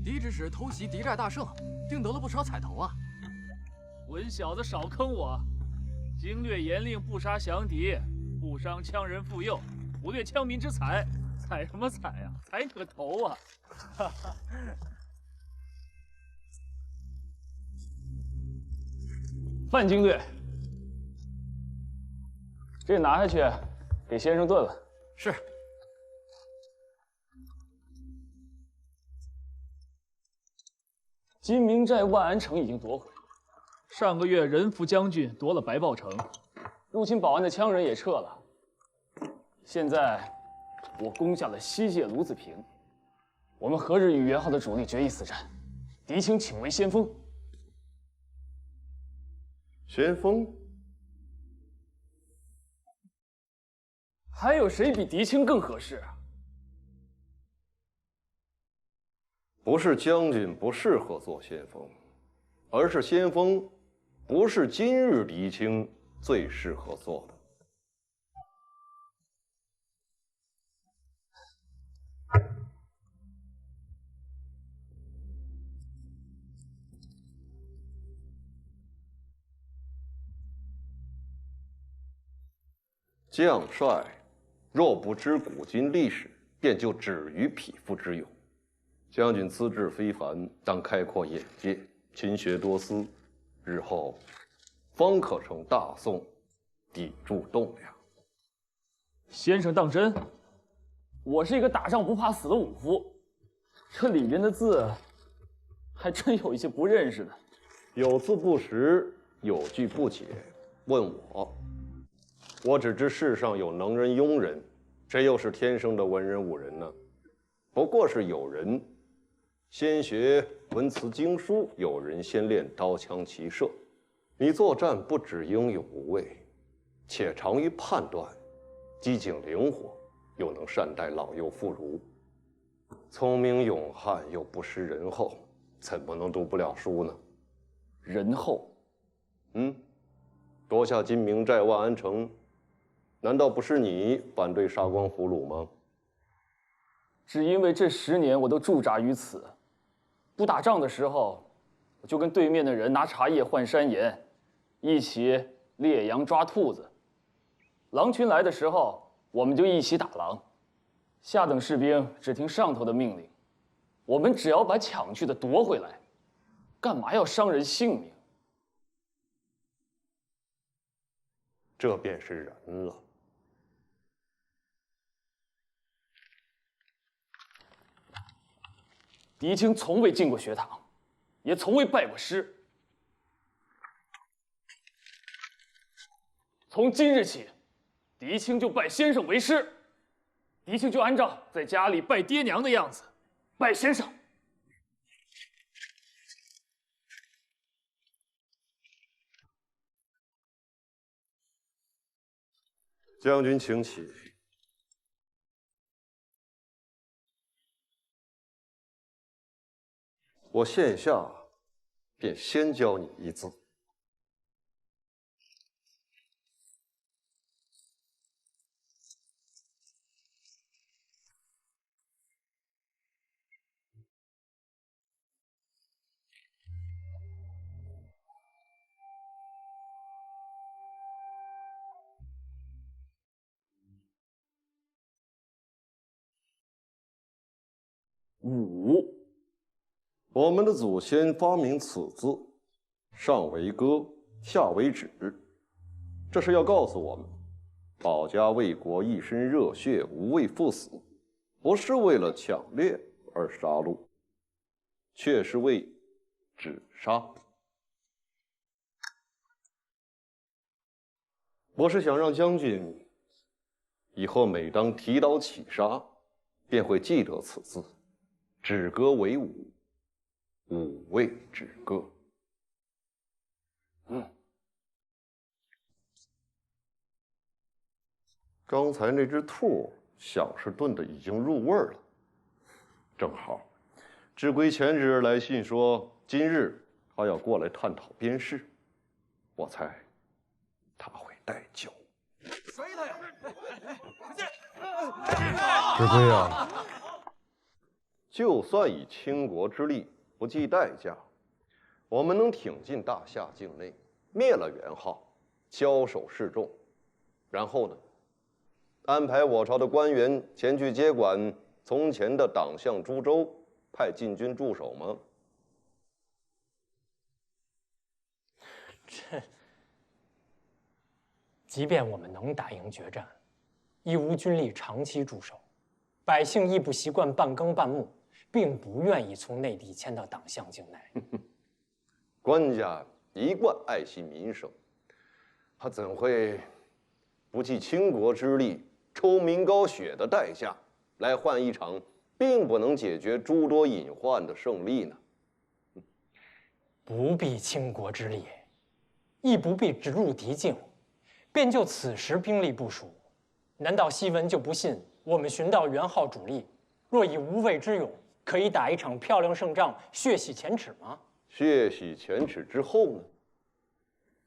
嫡指使偷袭敌寨大胜，定得了不少彩头啊！混小子少坑我！经略严令不杀降敌，不伤羌人妇幼，不掠羌民之财，采什么采啊？采你个头啊！范经略，这拿下去，给先生炖了。是。金明寨万安城已经夺回，上个月仁福将军夺了白豹城，入侵保安的羌人也撤了。现在我攻下了西界卢子坪，我们何日与元昊的主力决一死战？狄青请为先锋。先锋？还有谁比狄青更合适啊？不是将军不适合做先锋，而是先锋不是今日狄青最适合做的。将帅若不知古今历史，便就止于匹夫之勇。将军资质非凡，当开阔眼界，勤学多思，日后方可成大宋砥柱栋梁。先生当真？我是一个打仗不怕死的武夫，这里边的字还真有一些不认识的。有字不识，有句不解，问我。我只知世上有能人庸人，谁又是天生的文人武人呢？不过是有人先学文辞经书，有人先练刀枪骑射。你作战不只英勇无畏，且长于判断，机警灵活，又能善待老幼妇孺，聪明勇悍又不失仁厚，怎么能读不了书呢？仁厚？夺下金明寨万安城，难道不是你反对杀光俘虏吗？只因为这10年我都驻扎于此，不打仗的时候，我就跟对面的人拿茶叶换山盐，一起猎羊抓兔子。狼群来的时候，我们就一起打狼。下等士兵只听上头的命令，我们只要把抢去的夺回来，干嘛要伤人性命？这便是人了。狄青从未进过学堂，也从未拜过师。从今日起，狄青就拜先生为师。狄青就按照在家里拜爹娘的样子拜先生。将军请起。我现下便先教你一字。武。我们的祖先发明此字，上为戈，下为止，这是要告诉我们，保家卫国一身热血，无畏赴死，不是为了抢掠而杀戮，却是为止杀。我是想让将军以后每当提刀起杀，便会记得此字，止戈为武。武为止戈。刚才那只兔想是炖的已经入味了，正好，知归前日来信说今日他要过来探讨边事，我猜他会带酒。谁他呀？知归啊，就算以倾国之力不计代价，我们能挺进大夏境内，灭了元昊，交手示众，然后呢，安排我朝的官员前去接管从前的党项株洲，派禁军驻守吗？这，即便我们能打赢决战，亦无军力长期驻守，百姓亦不习惯半耕半牧，并不愿意从内地迁到党项境内。官家一贯爱惜民生，他怎会不计倾国之力、抽民膏血的代价，来换一场并不能解决诸多隐患的胜利呢？不必倾国之力，亦不必直入敌境，便就此时兵力部署，难道西文就不信我们寻到元昊主力，若以无畏之勇，可以打一场漂亮胜仗，血洗前耻吗？血洗前耻之后呢？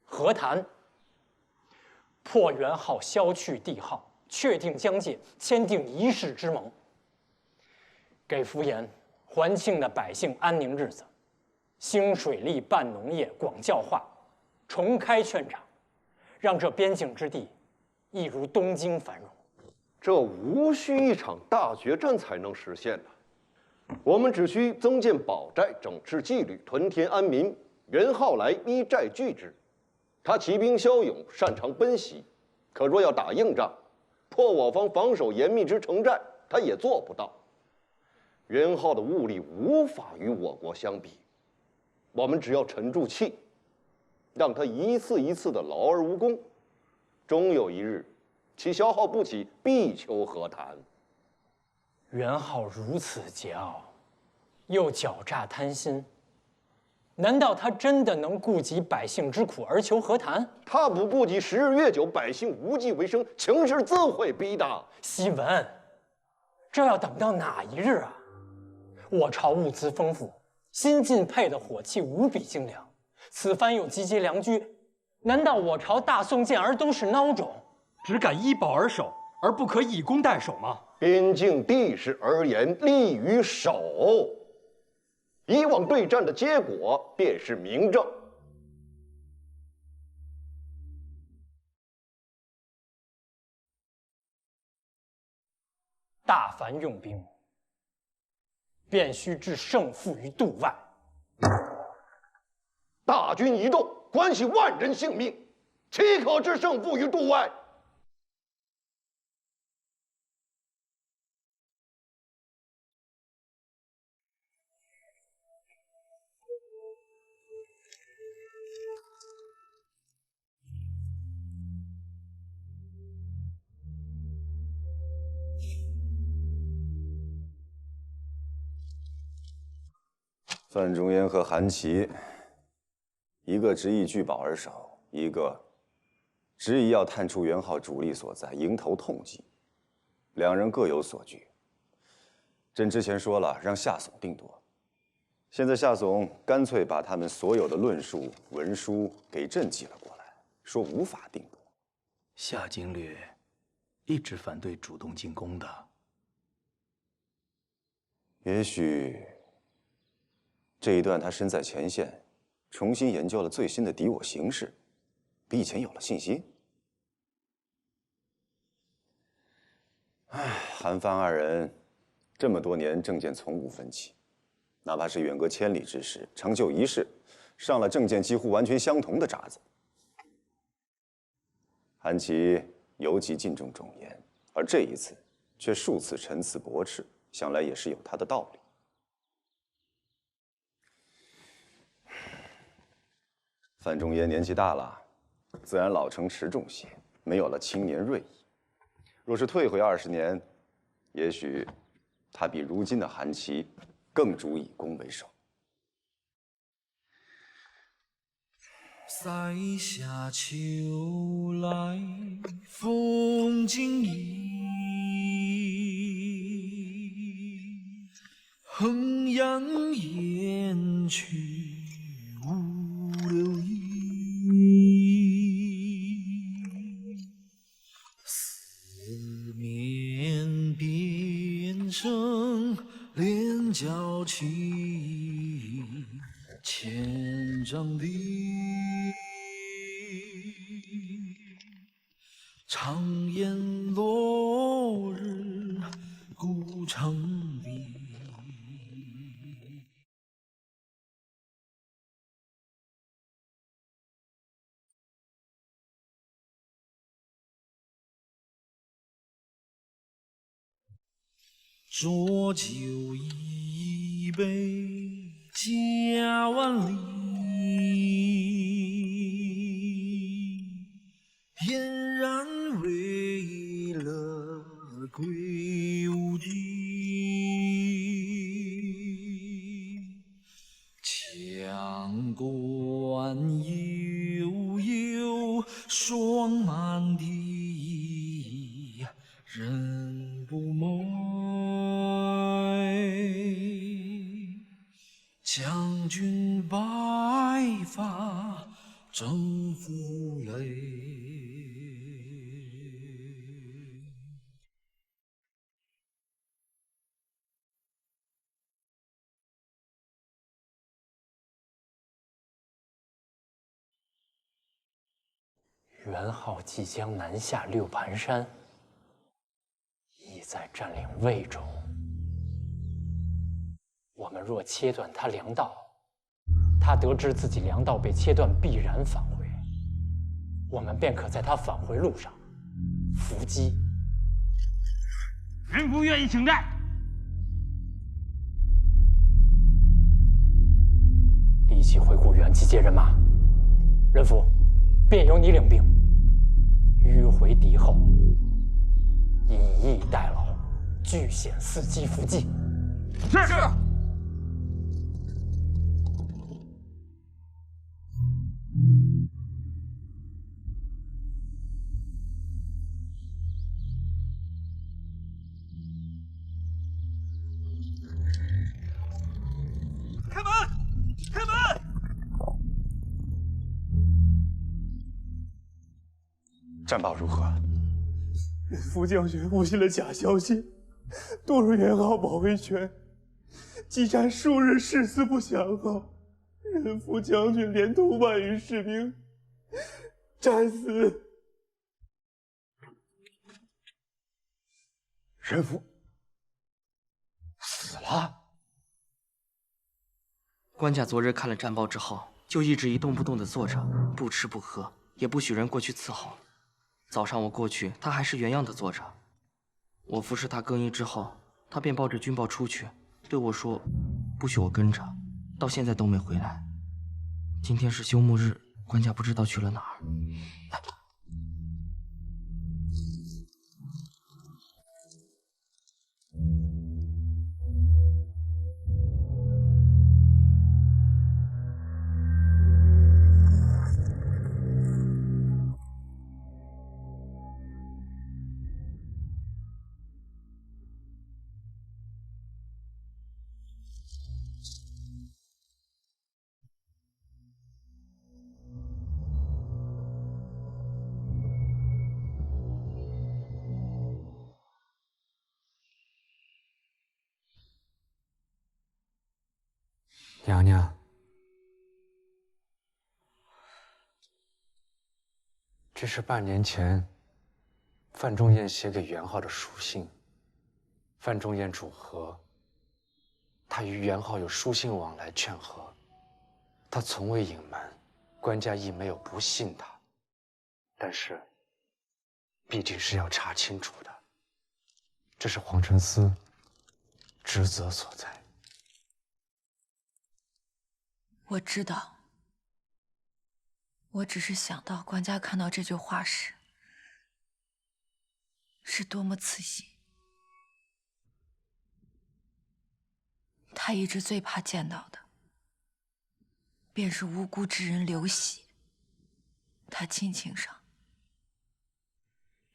和谈。破元昊，消去帝号，确定疆界，签订一世之盟，给敷衍还庆的百姓安宁日子，兴水利，办农业，广教化，重开圈场，让这边境之地一如东京繁荣。这无需一场大决战才能实现的，我们只需增建堡寨，整治纪律，屯田安民。元昊来依寨拒之，他骑兵骁勇，擅长奔袭，可若要打硬仗，破我方防守严密之城寨，他也做不到。元昊的物力无法与我国相比，我们只要沉住气，让他一次一次的劳而无功，终有一日，其消耗不起，必求和谈。元昊如此桀骜，又狡诈贪心，难道他真的能顾及百姓之苦而求和谈？他不顾及时日越久，百姓无计为生，情势自会逼大。西文，这要等到哪一日啊？我朝物资丰富，新进配的火器无比精良，此番又集结良驹，难道我朝大宋健儿都是孬种，只敢依保而守，而不可以攻代守吗？边境地势而言，利于守。以往对战的结果便是明证。大凡用兵，便须置胜负于度外。大军一动，关系万人性命，岂可置胜负于度外？范仲淹和韩琦，一个执意据保而守，一个执意要探出元昊主力所在，迎头痛击。两人各有所据。朕之前说了，让夏竦定夺。现在夏竦干脆把他们所有的论述文书给朕寄了过来，说无法定夺。夏经略一直反对主动进攻的。也许这一段他身在前线，重新研究了最新的敌我形势，比以前有了信心。唉，韩范二人这么多年政见从无分歧，哪怕是远隔千里之时，成就一世，上了政见几乎完全相同的札子。韩琦尤其敬重仲淹，而这一次却数次陈词驳斥，想来也是有他的道理。范仲淹年纪大了，自然老成持重些，没有了青年锐意。若是退回20年，也许他比如今的韩琦更足以攻为守。塞下秋来风景异，衡阳雁去无留意。四面边声连角起，千丈地，长烟落日孤城闭。浊酒一北家万里，俨然为了归无地。羌关悠悠，霜满地，人不寐。将军白发征负累。元昊即将南下六盘山，意在占领魏州。我们若切断他粮道，他得知自己粮道被切断，必然返回。我们便可在他返回路上伏击。人夫愿意请战。立即回顾原集结人马。人夫，便由你领兵，迂回敌后，以逸待劳，据险伺机伏击。是。开门！开门！战报如何？副将军误信了假消息，堕入元昊包围圈，激战数日，誓死不降后。任副将军连同万余士兵战死。任夫死了。官家昨日看了战报之后，就一直一动不动地坐着，不吃不喝，也不许人过去伺候。早上我过去，他还是原样的坐着。我服侍他更衣之后，他便抱着军报出去，对我说不许我跟着，到现在都没回来。今天是休沐日，官家不知道去了哪儿。娘娘，这是半年前范仲淹写给元昊的书信。范仲淹主和，他与元昊有书信往来劝和，他从未隐瞒，官家亦没有不信他。但是，毕竟是要查清楚的，这是皇城司职责所在。我知道，我只是想到官家看到这句话时，是多么刺心。他一直最怕见到的，便是无辜之人流血。他亲情上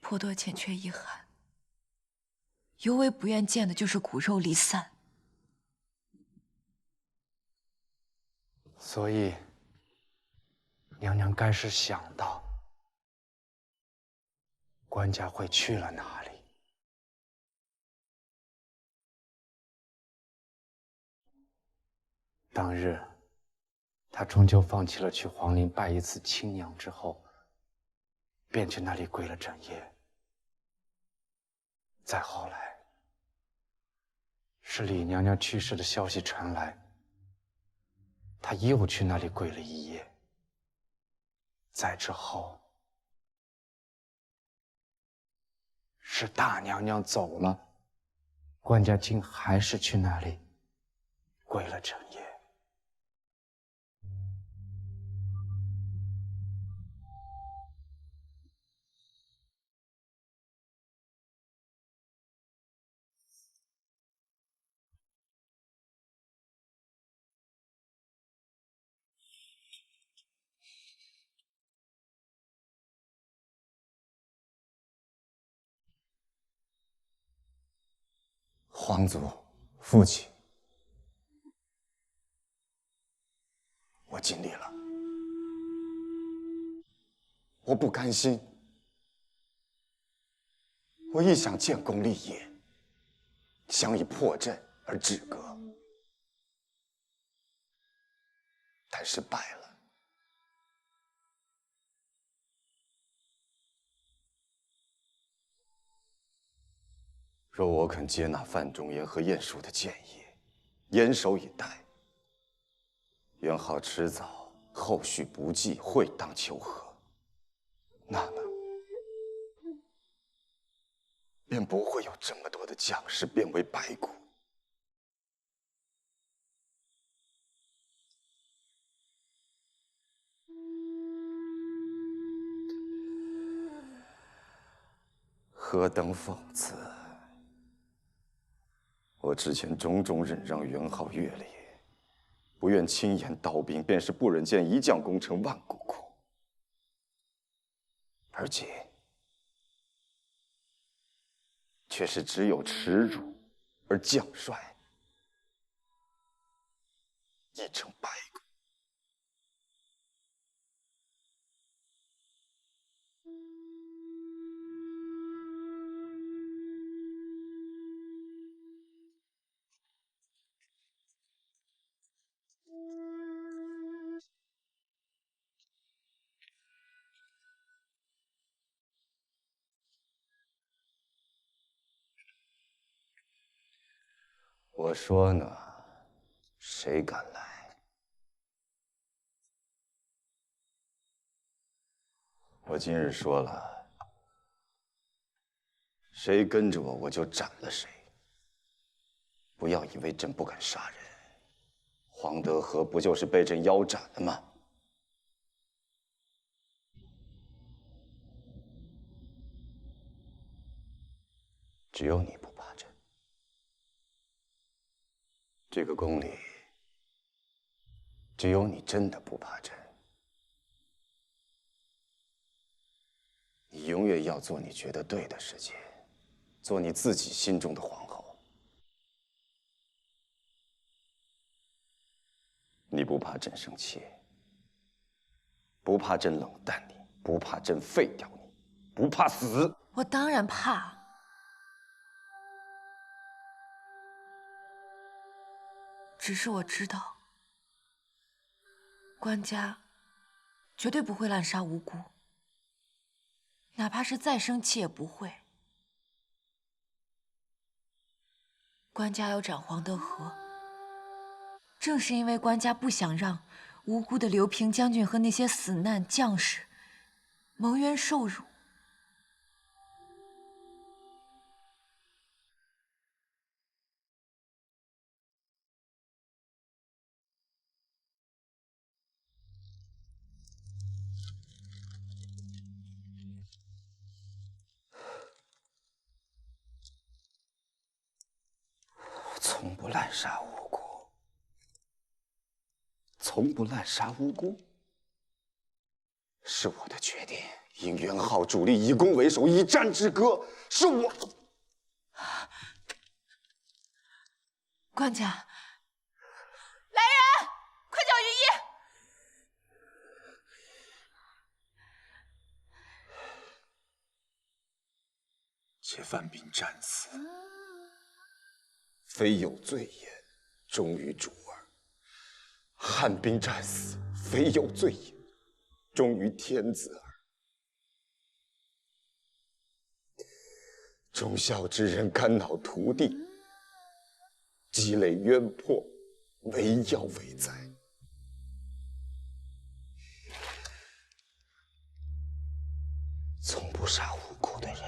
颇多欠缺遗憾，尤为不愿见的就是骨肉离散。所以，娘娘该是想到官家会去了哪里。当日，他终究放弃了去皇陵拜一次亲娘之后，便去那里跪了整夜。再后来，是李娘娘去世的消息传来。他又去那里跪了一夜。再之后，是大娘娘走了，官家竟还是去那里归了陈业。皇祖，父亲，我尽力了。我不甘心，我一想建功立业，想以破阵而止戈，但失败了。若我肯接纳范仲淹和晏殊的建议，严守以待，元昊迟早后续不济，会当求和，那么便不会有这么多的将士变为白骨。何等讽刺！我之前种种忍让元昊阅历，不愿轻言刀兵，便是不忍见一将功成万骨枯。而今，却是只有耻辱，而将帅已成白骨。我说呢，谁敢来？我今日说了，谁跟着我，我就斩了谁。不要以为朕不敢杀人，黄德和不就是被朕腰斩了吗？只有你不怕朕。这个宫里，只有你真的不怕朕。你永远要做你觉得对的事情，做你自己心中的皇后。你不怕朕生气，不怕朕冷淡你，不怕朕废掉你，不怕死。我当然怕。只是我知道，官家绝对不会滥杀无辜，哪怕是再生气也不会。官家要斩黄德和，正是因为官家不想让无辜的刘平将军和那些死难将士蒙冤受辱。从不滥杀无辜，从不滥杀无辜，是我的决定。因元昊主力以攻为守，以战止戈，是我。官家，来人，快叫御医！且犯兵战死，非有罪也，忠于主儿；汉兵战死，非有罪也，忠于天子耳。忠孝之人肝脑涂地，积累冤魄，为要为哉。从不杀无辜的人，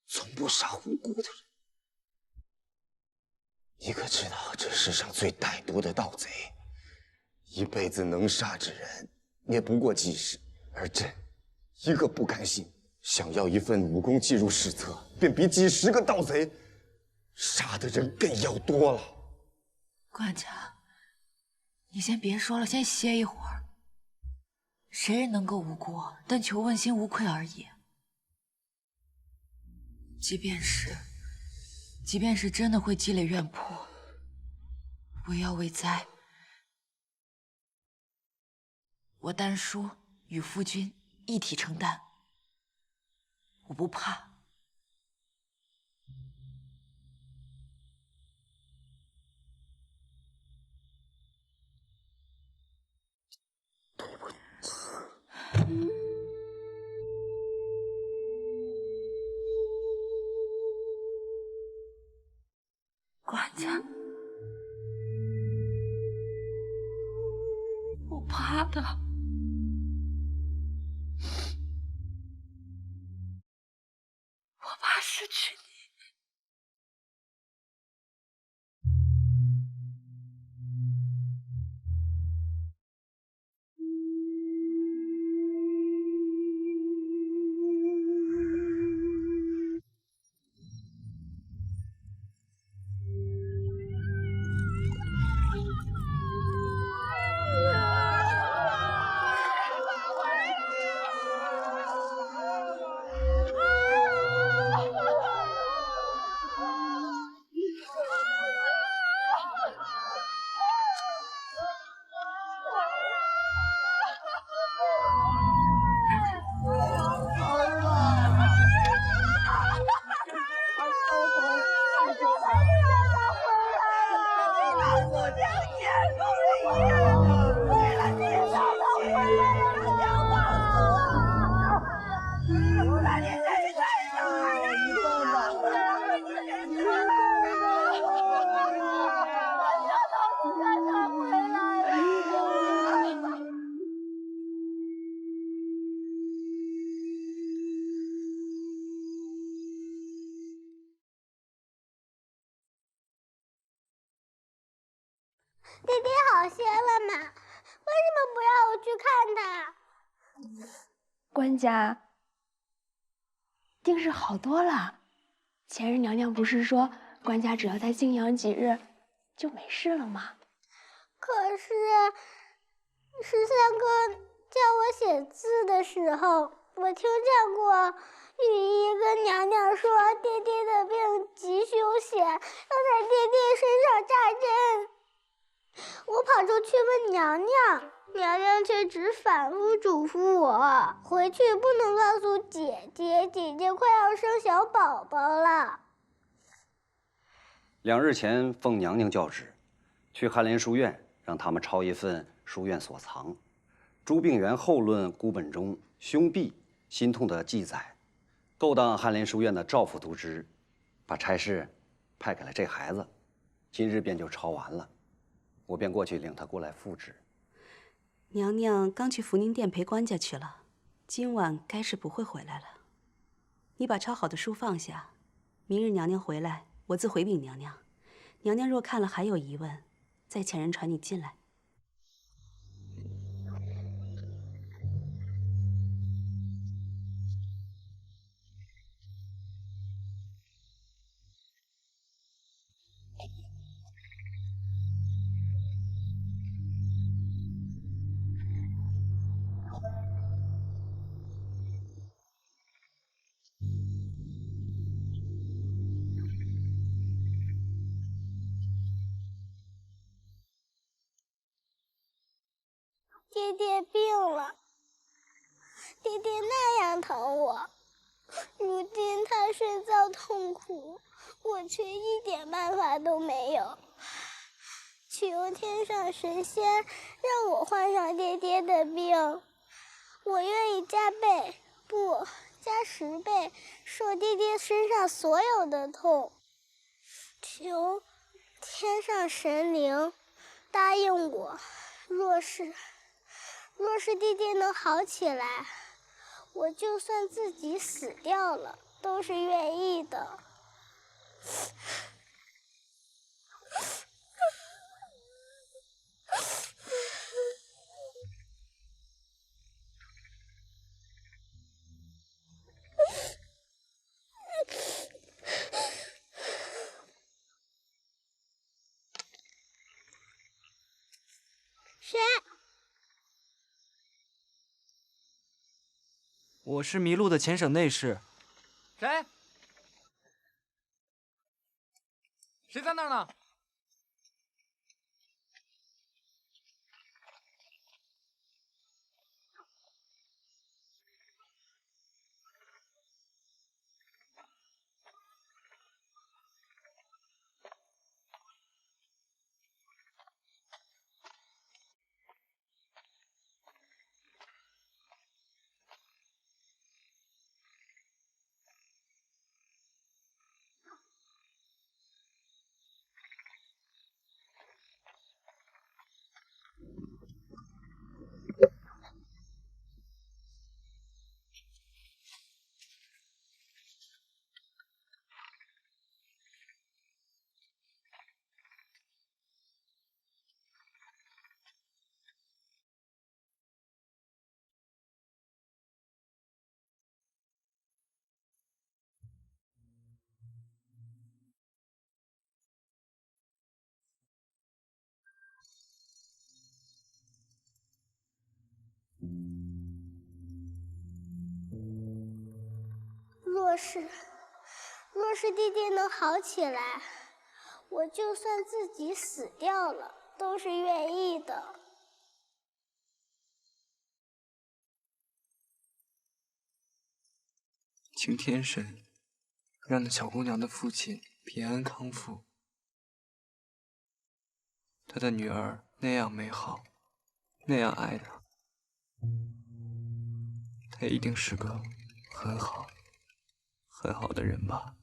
从不杀无辜的人。一个知道这世上最歹毒的盗贼，一辈子能杀之人也不过几十，而朕一个不甘心，想要一份武功记入史册，便比几10个盗贼杀的人更要多了。官家，你先别说了，先歇一会儿。谁人能够无过，但求问心无愧而已。即便是真的会积累怨魄，我要为灾，我丹叔与夫君一体承担，我不怕。管家，我怕的，我怕失去你。弟弟好些了嘛，为什么不让我去看他？官家，定是好多了。前日娘娘不是说，官家只要再静养几日，就没事了吗？可是13哥叫我写字的时候，我听见过御医跟娘娘说，弟弟的病急需血，要在弟弟身上扎针。我跑出去问娘娘，娘娘却只反复嘱咐我，回去不能告诉姐姐，姐姐快要生小宝宝了。2日前奉娘娘教旨，去翰林书院，让他们抄一份书院所藏诸病源后论孤本中胸痹心痛的记载，勾当翰林书院的赵副读之，把差事派给了这孩子，今日便就抄完了。我便过去领他过来复旨。娘娘刚去福宁殿陪官家去了，今晚该是不会回来了。你把抄好的书放下，明日娘娘回来，我自回禀娘娘。娘娘若看了还有疑问，再遣人传你进来。弟弟病了，弟弟那样疼我，如今他深遭痛苦，我却一点办法都没有。求天上神仙让我患上爹爹的病，我愿意加倍，不，加10倍，受弟弟身上所有的痛。求天上神灵答应我，若是弟弟能好起来，我就算自己死掉了，都是愿意的。我是迷路的前省内侍。谁？谁在那儿呢？若是弟弟能好起来，我就算自己死掉了，都是愿意的。请天神让那小姑娘的父亲平安康复。他的女儿那样美好，那样爱他，他一定是个很好的人吧。